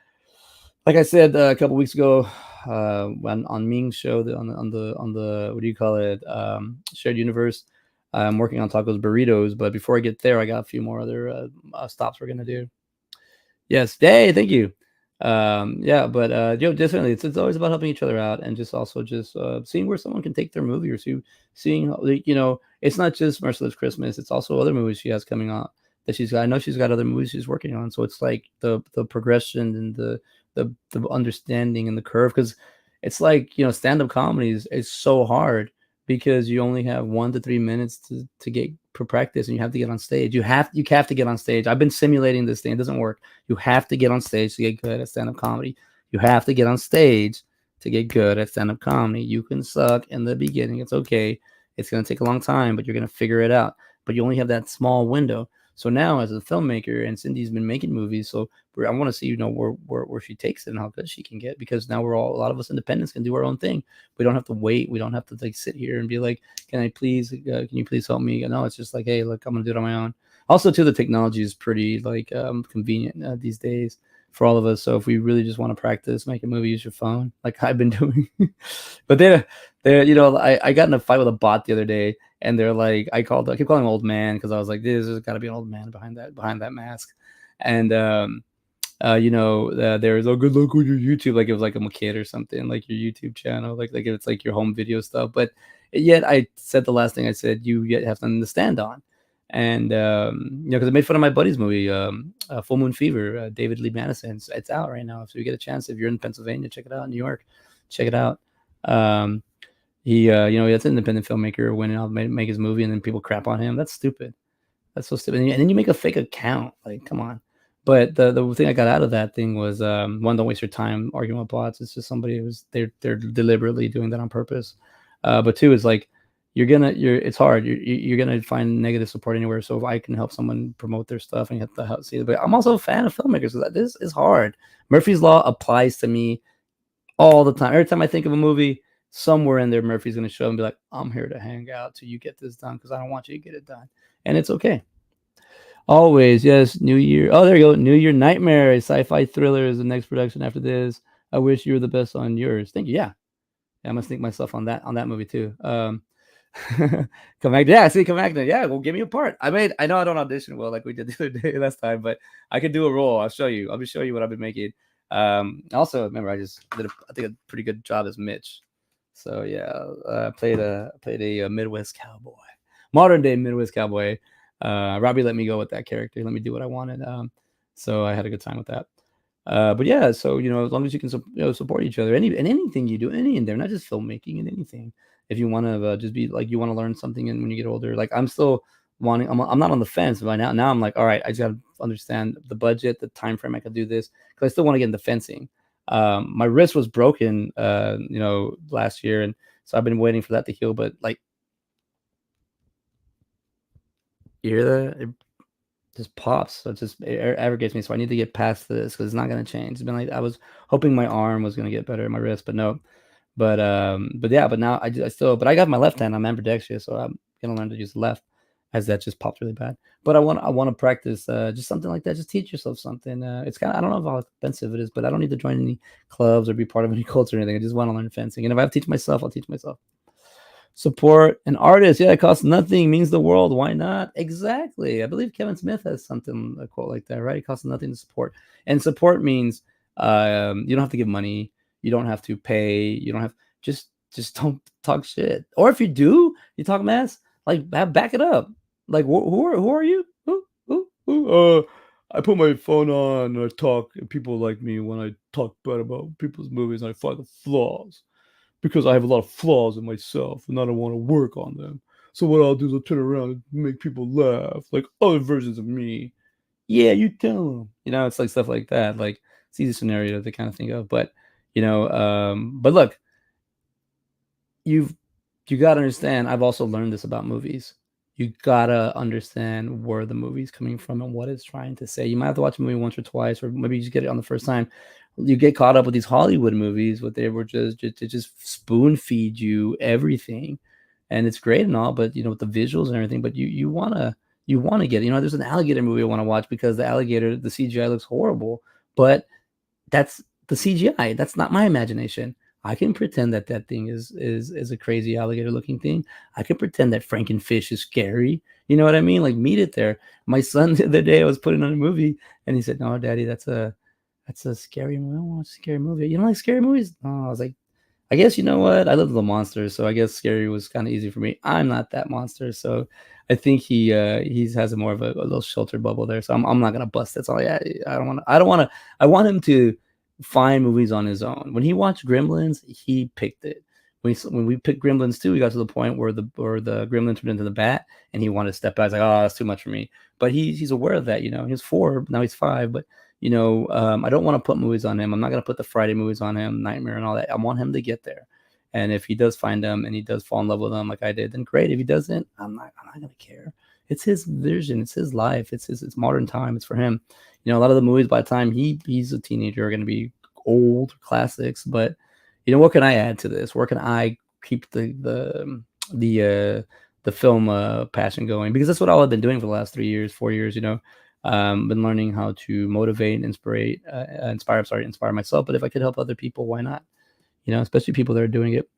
like I said a couple weeks ago, on Ming's show, on the what do you call it, shared universe, I'm working on tacos burritos. But before I get there, I got a few more other stops we're gonna do. Yes, hey, thank you. Yeah, but definitely, it's always about helping each other out, and just also just seeing where someone can take their movie, or seeing how, it's not just Merciless Christmas, it's also other movies she has coming out that she's got. I know she's got other movies she's working on, so it's like the progression and the understanding and the curve, because it's like, stand-up comedy is so hard because you only have 1 to 3 minutes to get practice, and you have to get on stage. You have to get on stage. I've been simulating this thing. It doesn't work. You have to get on stage to get good at stand-up comedy. You have to get on stage to get good at stand-up comedy. You can suck in the beginning. It's okay. It's going to take a long time, but you're going to figure it out. But you only have that small window. So now, as a filmmaker, and Cindy's been making movies, so I want to see, where she takes it and how good she can get, because now a lot of us independents can do our own thing. We don't have to wait. We don't have to sit here and be like, can you please help me? No, it's just like, hey, look, I'm gonna do it on my own. Also, too, the technology is pretty convenient these days for all of us. So if we really just want to practice, make a movie, use your phone, like I've been doing. But I got in a fight with a bot the other day, and they're like, I keep calling him old man, because I was like, there's got to be an old man behind that mask. And there's, oh, good luck with your YouTube, like it was like I'm a kid or something, like your YouTube channel, like it's like your home video stuff. But yet I said the last thing I said, you yet have something to stand on. And because I made fun of my buddy's movie, Full Moon Fever, David Lee Madison. It's out right now, so you get a chance, if you're in Pennsylvania, check it out. In New York, check it out. That's an independent filmmaker went out, make his movie, and then people crap on him. That's stupid. That's so stupid. And then you make a fake account. Like, come on. But the thing I got out of that thing was, one, don't waste your time arguing with bots. It's just somebody they're deliberately doing that on purpose. But two is like, it's hard. You're gonna find negative support anywhere. So if I can help someone promote their stuff and have to help see it, but I'm also a fan of filmmakers. So this is hard. Murphy's Law applies to me all the time. Every time I think of a movie, somewhere in there, Murphy's gonna show and be like, I'm here to hang out till you get this done, because I don't want you to get it done, and it's okay. Always, yes. New Year. Oh, there you go. New Year Nightmare, a sci-fi thriller, is the next production after this. I wish you were the best on yours. Thank you. Yeah, I'm gonna sneak myself on that movie too. Come back. Yeah, see, come back then. Yeah, well, give me a part. I know I don't audition well like we did the other day last time, but I could do a role. I'll show you. I'll be showing you what I've been making. Also, remember, I just did I think a pretty good job as Mitch. So yeah, played a Midwest cowboy, modern day Midwest cowboy. Robbie let me go with that character. Let me do what I wanted. So I had a good time with that. But yeah, so as long as you can support each other, anything you do, any endeavor, not just filmmaking, and anything. If you want to just be like, you want to learn something, and when you get older, like I'm still wanting, I'm not on the fence by now. Now I'm like, all right, I just got to understand the budget, the time frame I can do this, because I still want to get into fencing. My wrist was broken, last year, and so I've been waiting for that to heal. But like, you hear that? It just pops. So it just aggravates me. So I need to get past this, because it's not going to change. It's been like, I was hoping my arm was going to get better, my wrist, but no. But now I got my left hand. I'm ambidextrous, so I'm gonna learn to use the left, as that just popped really bad. But I want to practice just something like that. Just teach yourself something. It's kind of, I don't know how expensive it is, but I don't need to join any clubs or be part of any cults or anything. I just want to learn fencing, and if I have to teach myself, I'll teach myself. Support an artist. Yeah, it costs nothing, means the world. Why not? Exactly. I believe Kevin Smith has a quote like that, right? It costs nothing to support, and support means you don't have to give money. You don't have to pay. You don't have, just just don't talk shit. Or if you do, you talk mess, like back it up. Like who are you? I put my phone on and I talk, and people like me when I talk bad about people's movies and I find the flaws because I have a lot of flaws in myself and I don't want to work on them. So what I'll do is I'll turn around and make people laugh like other versions of me. Yeah, you tell them. It's like stuff like that. Like it's easy scenario to kind of think of, but but look, you gotta understand. I've also learned this about movies. You gotta understand where the movie's coming from and what it's trying to say. You might have to watch a movie once or twice, or maybe you just get it on the first time. You get caught up with these Hollywood movies, what they were just to just spoon feed you everything, and it's great and all, but with the visuals and everything. But you wanna get it. There's an alligator movie I want to watch because the alligator, the CGI looks horrible, but that's the CGI. That's not my imagination. I can pretend that that thing is a crazy alligator looking thing. I can pretend that Frankenfish is scary. You know what I mean? Like meet it there. My son the other day I was putting on a movie and he said, "No, Daddy, that's a scary movie. I don't want a scary movie. You don't like scary movies?" Oh, I was like, I guess you know what? I love the monsters, so I guess scary was kind of easy for me. I'm not that monster, so I think he has a more of a little sheltered bubble there. So I'm not gonna bust it. So I don't want to. I want him to find movies on his own. When he watched Gremlins, he picked it. When we picked Gremlins 2, we got to the point where the Gremlin turned into the bat, and he wanted to step back. I was like, oh, that's too much for me. But he's aware of that. He's 4 now. He's 5, but I don't want to put movies on him. I'm not going to put the Friday movies on him, Nightmare and all that. I want him to get there. And if he does find them and he does fall in love with them like I did, then great. If he doesn't, I'm not going to care. It's his vision. It's his life. It's modern time. It's for him. A lot of the movies by the time he's a teenager are going to be old classics. But what can I add to this? Where can I keep the film passion going? Because that's what I've been doing for the last 3 years, 4 years. Been learning how to motivate and inspire myself. But if I could help other people, why not? Especially people that are doing it.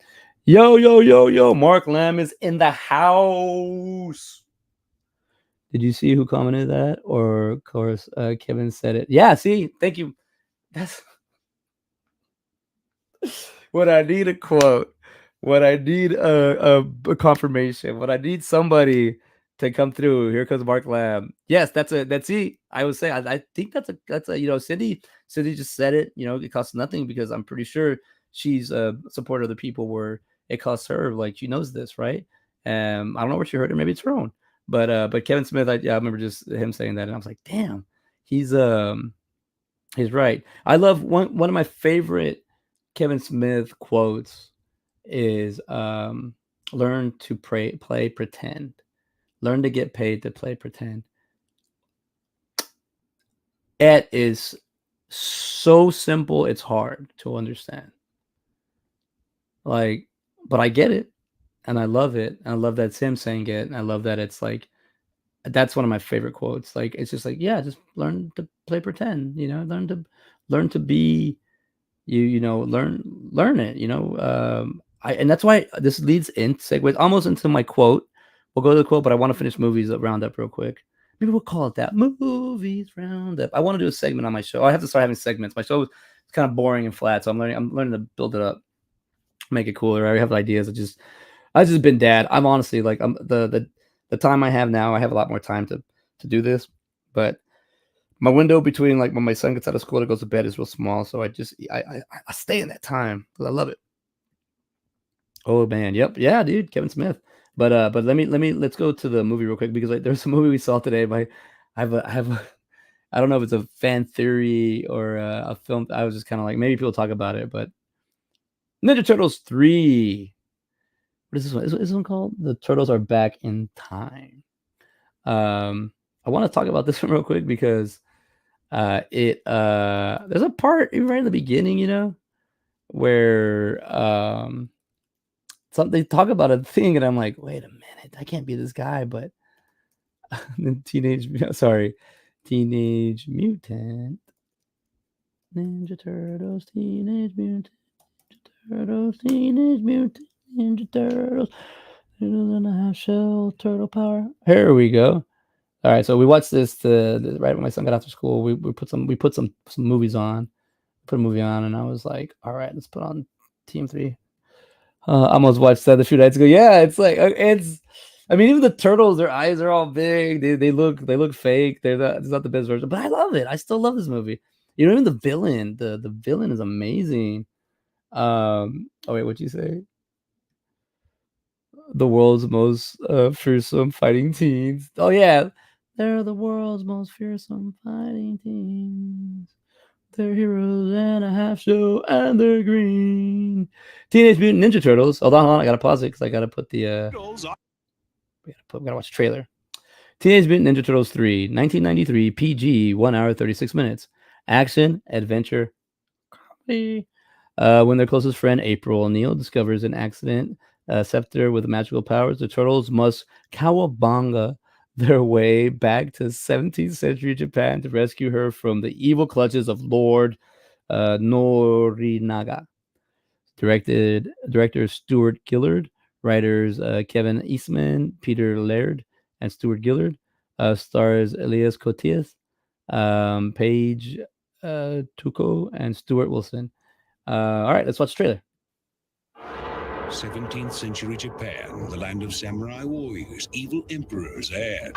Yo, Mark Lamb is in the house. Did you see who commented that? Or of course, Kevin said it. Yeah, see, thank you. That's what I need, a quote. What I need a confirmation. What I need somebody to come through. Here comes Mark Lamb. Yes, that's it. I would say I think that's a Cindy just said it. It costs nothing because I'm pretty sure she's a supporter of the people where it costs her. Like she knows this, right? I don't know where she heard it. Maybe it's her own. But Kevin Smith, I remember just him saying that, and I was like, damn, he's right. I love one of my favorite Kevin Smith quotes is learn to play pretend. Learn to get paid to play pretend. It is so simple, it's hard to understand. Like, but I get it, and I love it. And I love that it's him saying it, and I love that it's like that's one of my favorite quotes. Like, it's just like, yeah, just learn to play pretend. Learn to be learn it. And that's why this leads in segues almost into my quote. We'll go to the quote, but I want to finish movies roundup real quick. Maybe we'll call it that, movies roundup. I want to do a segment on my show. I have to start having segments. My show is kind of boring and flat, so I'm learning to build it up, make it cooler. I have ideas. I've just been dad. I'm honestly like the time I have now. I have a lot more time to do this, but my window between like when my son gets out of school and goes to bed is real small. So I stay in that time because I love it. Oh man, yep, yeah, dude, Kevin Smith. But let's go to the movie real quick because like there's a movie we saw today. I don't know if it's a fan theory or a film. I was just kind of like maybe people talk about it, but Ninja Turtles 3. What is this one? Is this one called? The Turtles Are Back in Time. I want to talk about this one real quick because there's a part right in the beginning, where they talk about a thing, and I'm like, wait a minute, I can't be this guy, but Teenage Mutant Ninja Turtles, Teenage Mutant Ninja Turtles, Teenage Mutant Ninja Turtles, and I have shell turtle power. Here we go. All right, so we watched this right when my son got after school. We put some movies on, put a movie on, and I was like, all right, let's put on Team 3. I almost watched that a few nights ago. Yeah, it's like it's. I mean, even the turtles, their eyes are all big. They look fake. It's not the best version, but I love it. I still love this movie. You know, even the villain, the villain is amazing. Oh wait, what'd you say? The world's most fearsome fighting teens. Oh yeah, they're the world's most fearsome fighting teens. They're heroes and a half show, and they're green. Teenage Mutant Ninja Turtles. Hold on, I gotta pause it because I gotta put the. We gotta watch the trailer. Teenage Mutant Ninja Turtles 3, 1993, PG, 1 hour 36 minutes. Action, adventure, comedy. When their closest friend April O'Neil discovers an accident scepter with magical powers, the turtles must cowabunga their way back to 17th century Japan to rescue her from the evil clutches of Lord Norinaga. Director Stuart Gillard, writers Kevin Eastman, Peter Laird, and Stuart Gillard. Stars Elias Koteas, Paige Tuco, and Stuart Wilson. All right, let's watch the trailer. 17th century Japan, the land of samurai warriors, evil emperors, and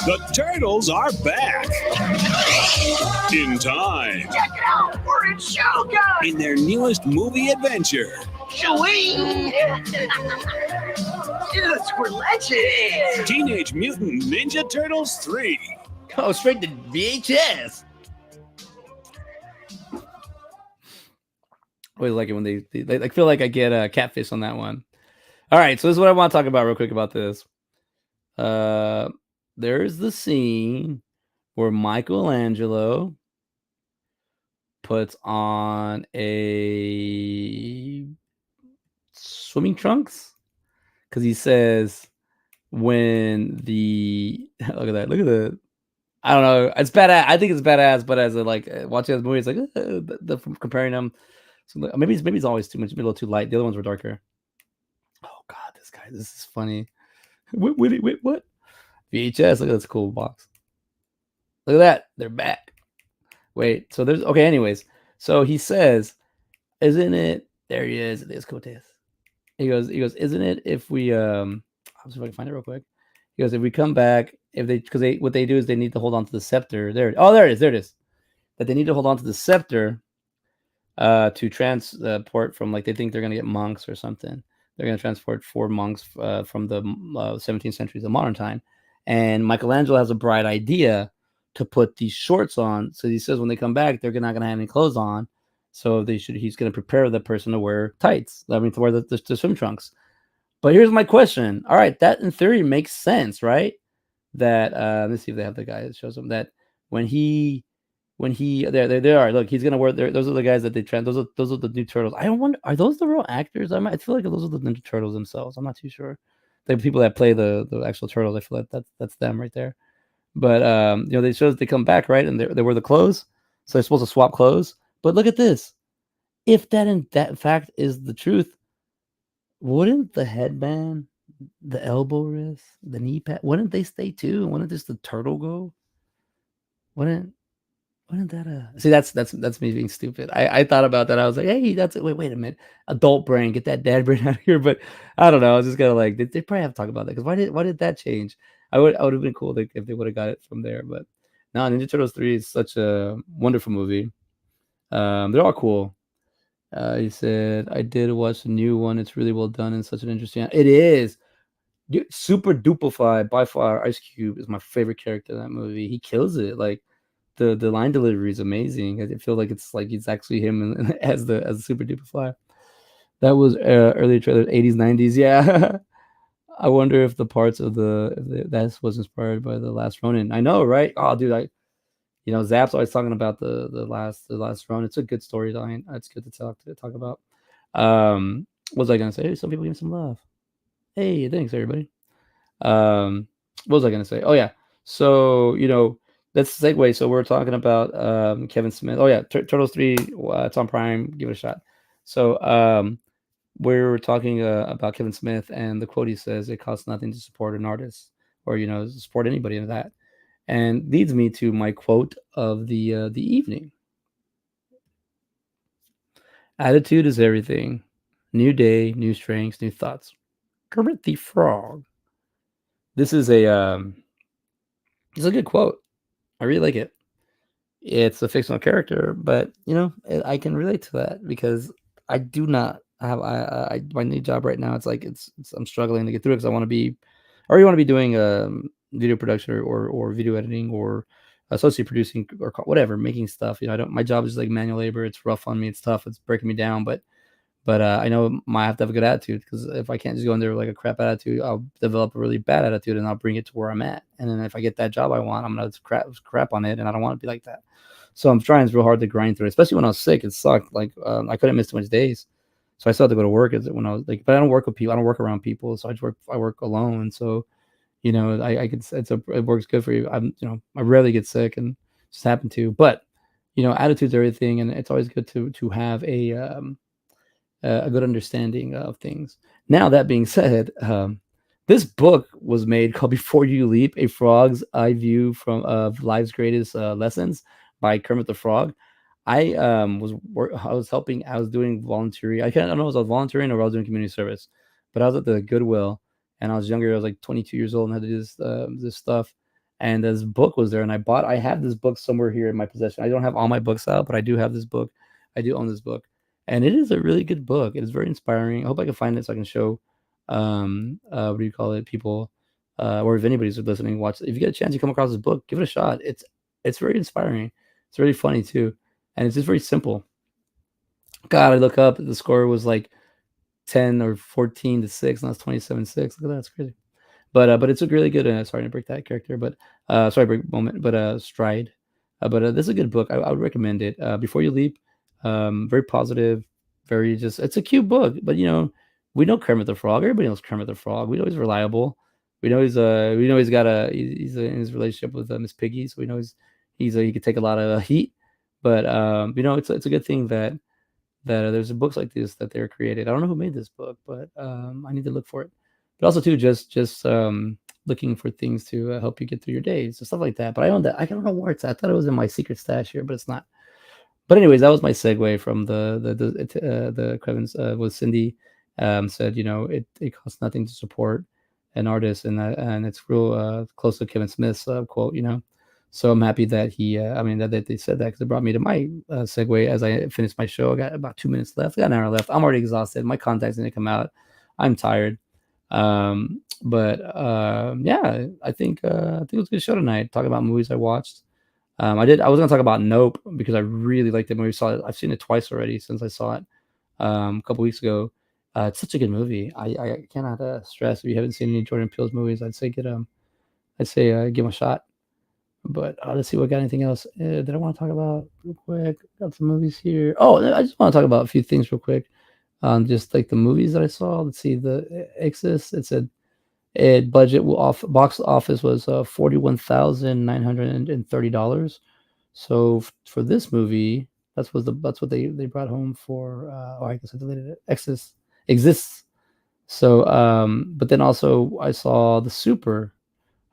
the turtles are back in time. Check it out, we're in Shogun! In their newest movie adventure. Showing! Dudes, we're legends! Teenage Mutant Ninja Turtles 3. Oh, straight to VHS. I always like it when they feel like I get a catfish on that one. All right, so this is what I want to talk about real quick about this. There's the scene where Michelangelo puts on a swimming trunks because he says when the look at the I don't know, it's badass. I think it's badass, but as a watching the movie, it's like from comparing them. So maybe it's always too much, a little too light. The other ones were darker. Oh God, this is funny. Wait, what? VHS. Look at this cool box. Look at that. They're back. Wait. So there's okay. Anyways, so he says, "Isn't it?" There he is. There's Cotes. He goes. Isn't it if we I'll see if I can find it real quick. He goes, if we come back, because what they do is they need to hold on to the scepter. There it is. That they need to hold on to the scepter to transport from, like, they think they're gonna get monks or something. They're gonna transport 4 monks from the 17th century to modern time. And Michelangelo has a bright idea to put these shorts on. So he says when they come back, they're not gonna have any clothes on. So he's gonna prepare the person to wear tights. I mean, to wear the swim trunks. But here's my question. All right, that in theory makes sense, right? That let's see if they have the guy that shows them that when he there are. Look, he's gonna wear. Those are the guys that they trans. Those are the new turtles. I don't wonder, are those the real actors? I feel like those are the Ninja Turtles themselves. I'm not too sure. The people that play the actual turtles. I feel like that's them right there. But they show that they come back, right, and they wear the clothes. So they're supposed to swap clothes. But look at this. If that in fact is the truth, wouldn't the headband, the elbow wrist, the knee pad, wouldn't they stay too? Wouldn't just the turtle go? Wouldn't that see, that's me being stupid. I thought about that. I was like, hey, that's it. Wait a minute. Adult brain, get that dad brain out of here. But I don't know. I was just kind of like, they probably have to talk about that, because why did that change? I would have been cool if they would have got it from there. But no, Ninja Turtles 3 is such a wonderful movie. They're all cool. He said, I did watch the new one. It's really well done and such an interesting. It is. Super Duperfly, by far, Ice Cube is my favorite character in that movie. He kills it. Like, the line delivery is amazing. I feel like it's actually him as the Super Duperfly. That was early trailers, 80s, 90s. Yeah. I wonder if the parts of that was inspired by the Last Ronin. I know, right? Oh, dude, Zap's always talking about the last Ronin. It's a good storyline. It's good to talk about. What was I gonna say? Some people give me some love. Hey, thanks everybody. What was I gonna say? Oh yeah. So let's segue. So we're talking about Kevin Smith. Oh yeah, Turtles 3. It's on Prime. Give it a shot. So we're talking about Kevin Smith, and the quote he says, "It costs nothing to support an artist, or support anybody in that," and leads me to my quote of the evening. Attitude is everything. New day, new strengths, new thoughts. Kermit the Frog. This is it's a good quote. I really like it. It's a fictional character, but I can relate to that because I do not have my new job right now. It's like I'm struggling to get through it because I want to be, or you want to be doing video production or video editing or associate producing or whatever, making stuff. I don't. My job is like manual labor. It's rough on me. It's tough. It's breaking me down. But I know I have to have a good attitude because if I can't just go in there with like a crap attitude, I'll develop a really bad attitude and I'll bring it to where I'm at. And then if I get that job I want, I'm gonna crap on it, and I don't want to be like that. So I'm trying real hard to grind through it, especially when I was sick. It sucked. Like I couldn't miss too much days, so I still had to go to work. When I was like, but I don't work with people. I don't work around people, so I work alone. So I could it works good for you. I rarely get sick and just happen to, but attitude's everything, and it's always good to have a good understanding of things. Now, that being said, this book was made called "Before You Leap: A Frog's Eye View from of Life's Greatest Lessons" by Kermit the Frog. I was helping. I was doing volunteering. I don't know if I was volunteering or I was doing community service, but I was at the Goodwill, and I was younger. I was like 22 years old and had to do this stuff. And this book was there, and I have this book somewhere here in my possession. I don't have all my books out, but I do have this book. I do own this book, and it is a really good book. It is very inspiring. I hope I can find it so I can show what do you call it, people, or if anybody's listening, watch. If you get a chance, you come across this book, give it a shot. It's very inspiring. It's really funny too, and it's just very simple. God, I look up, the score was like 10 or 14-6, and that's 27-6. Look at that, it's crazy. But it's a really good. Sorry to break that character, but sorry, break moment. But stride. But this is a good book. I would recommend it. Before You Leap, very positive, very just. It's a cute book, but we know Kermit the Frog. Everybody knows Kermit the Frog. We know he's reliable. We know he's got he's in his relationship with Miss Piggy, so we know he could take a lot of heat. But it's a good thing that there's books like this that they're created. I don't know who made this book, but I need to look for it. But also too, just looking for things to help you get through your days and stuff like that. But I own that. I don't know where it's at. I thought it was in my secret stash here, but it's not. But anyways, that was my segue from the Crevens with Cindy. Said it costs nothing to support an artist, and it's real close to Kevin Smith's quote. So I'm happy that that they said that, because it brought me to my segue as I finished my show. I got about 2 minutes left. I got an hour left. I'm already exhausted. My contacts didn't come out. I'm tired. Yeah, I think it was a good show tonight. Talking about movies I watched. I was gonna talk about Nope because I really liked the movie. I've seen it twice already since I saw it a couple weeks ago. It's such a good movie. I cannot stress, if you haven't seen any Jordan Peele's movies, I'd say give them a shot. But let's see, what got anything else that I want to talk about real quick. Got some movies here. Oh, I just want to talk about a few things real quick. Just like the movies that I saw. Let's see, the Exodus. It said budget box office was $41,930. So for this movie, that's what they brought home for. I guess I deleted it. Exodus exists. So but then also I saw The Super.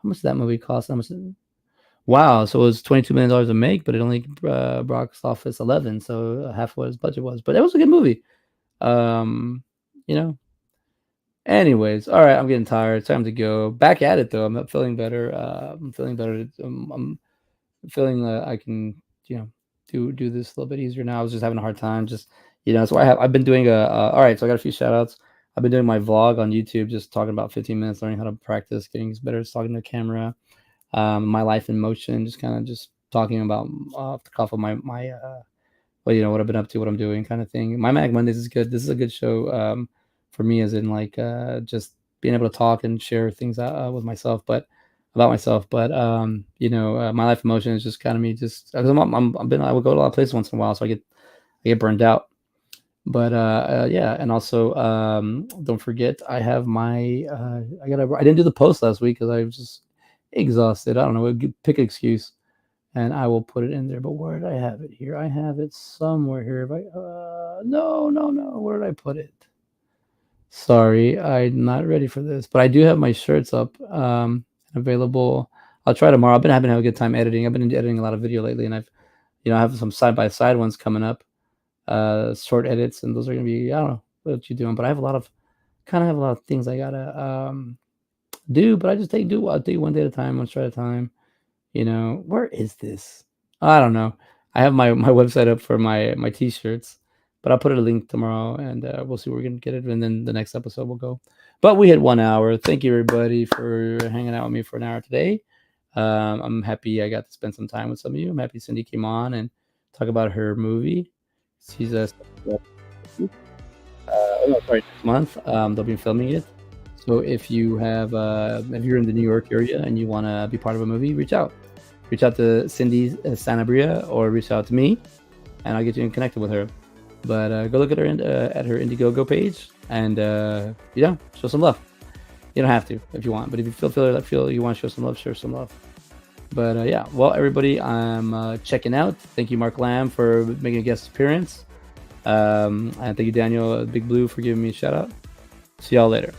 How much did that movie cost? How much? Wow, so it was $22 million to make, but it only box office 11, so half what his budget was. But it was a good movie. You know. Anyways, all right, I'm getting tired. It's time to go. Back at it though. I'm feeling better. I'm feeling better. I'm feeling I can do this a little bit easier now. I was just having a hard time. Just so I've been doing all right. So I got a few shout outs. I've been doing my vlog on YouTube, just talking about 15 minutes, learning how to practice, getting better at talking to the camera. My life in motion, just kind of just talking about off the cuff of my what I've been up to, what I'm doing, kind of thing. My Manic Mondayz is good. This is a good show for me, as in like just being able to talk and share things with myself, but about myself. But my life in motion is just kind of me, just because I would go to a lot of places once in a while, so I get burned out. But yeah, and also don't forget, I have my I didn't do the post last week because I was just exhausted. I don't know, pick an excuse and I will put it in there. But where did I have it here? I have it somewhere here. If no, where did I put it? Sorry, I'm not ready for this, but I do have my shirts up available. I'll try tomorrow. I've been having a good time editing. I've been editing a lot of video lately, and I have some side by side ones coming up. short edits, and those are gonna be, I don't know what you're doing, but I have a lot of things I gotta do, but I just I'll do one day at a time, one shot at a time. Where is this? I don't know. I have my website up for my t-shirts, but I'll put a link tomorrow, and we'll see where we're gonna get it, and then the next episode will go. But we hit 1 hour. Thank you everybody for hanging out with me for an hour today. I'm happy I got to spend some time with some of you. I'm happy Cindy came on and talk about her movie. She's next month. They'll be filming it. So if you're in the New York area and you want to be part of a movie, reach out to Cindy Sanabria, or reach out to me, and I'll get you connected with her. But go look at her Indiegogo page, and show some love. You don't have to if you want, but if you feel you want to show some love. But well, everybody, I'm checking out. Thank you, Mark Lamb, for making a guest appearance. And thank you, Daniel Big Blue, for giving me a shout out. See y'all later.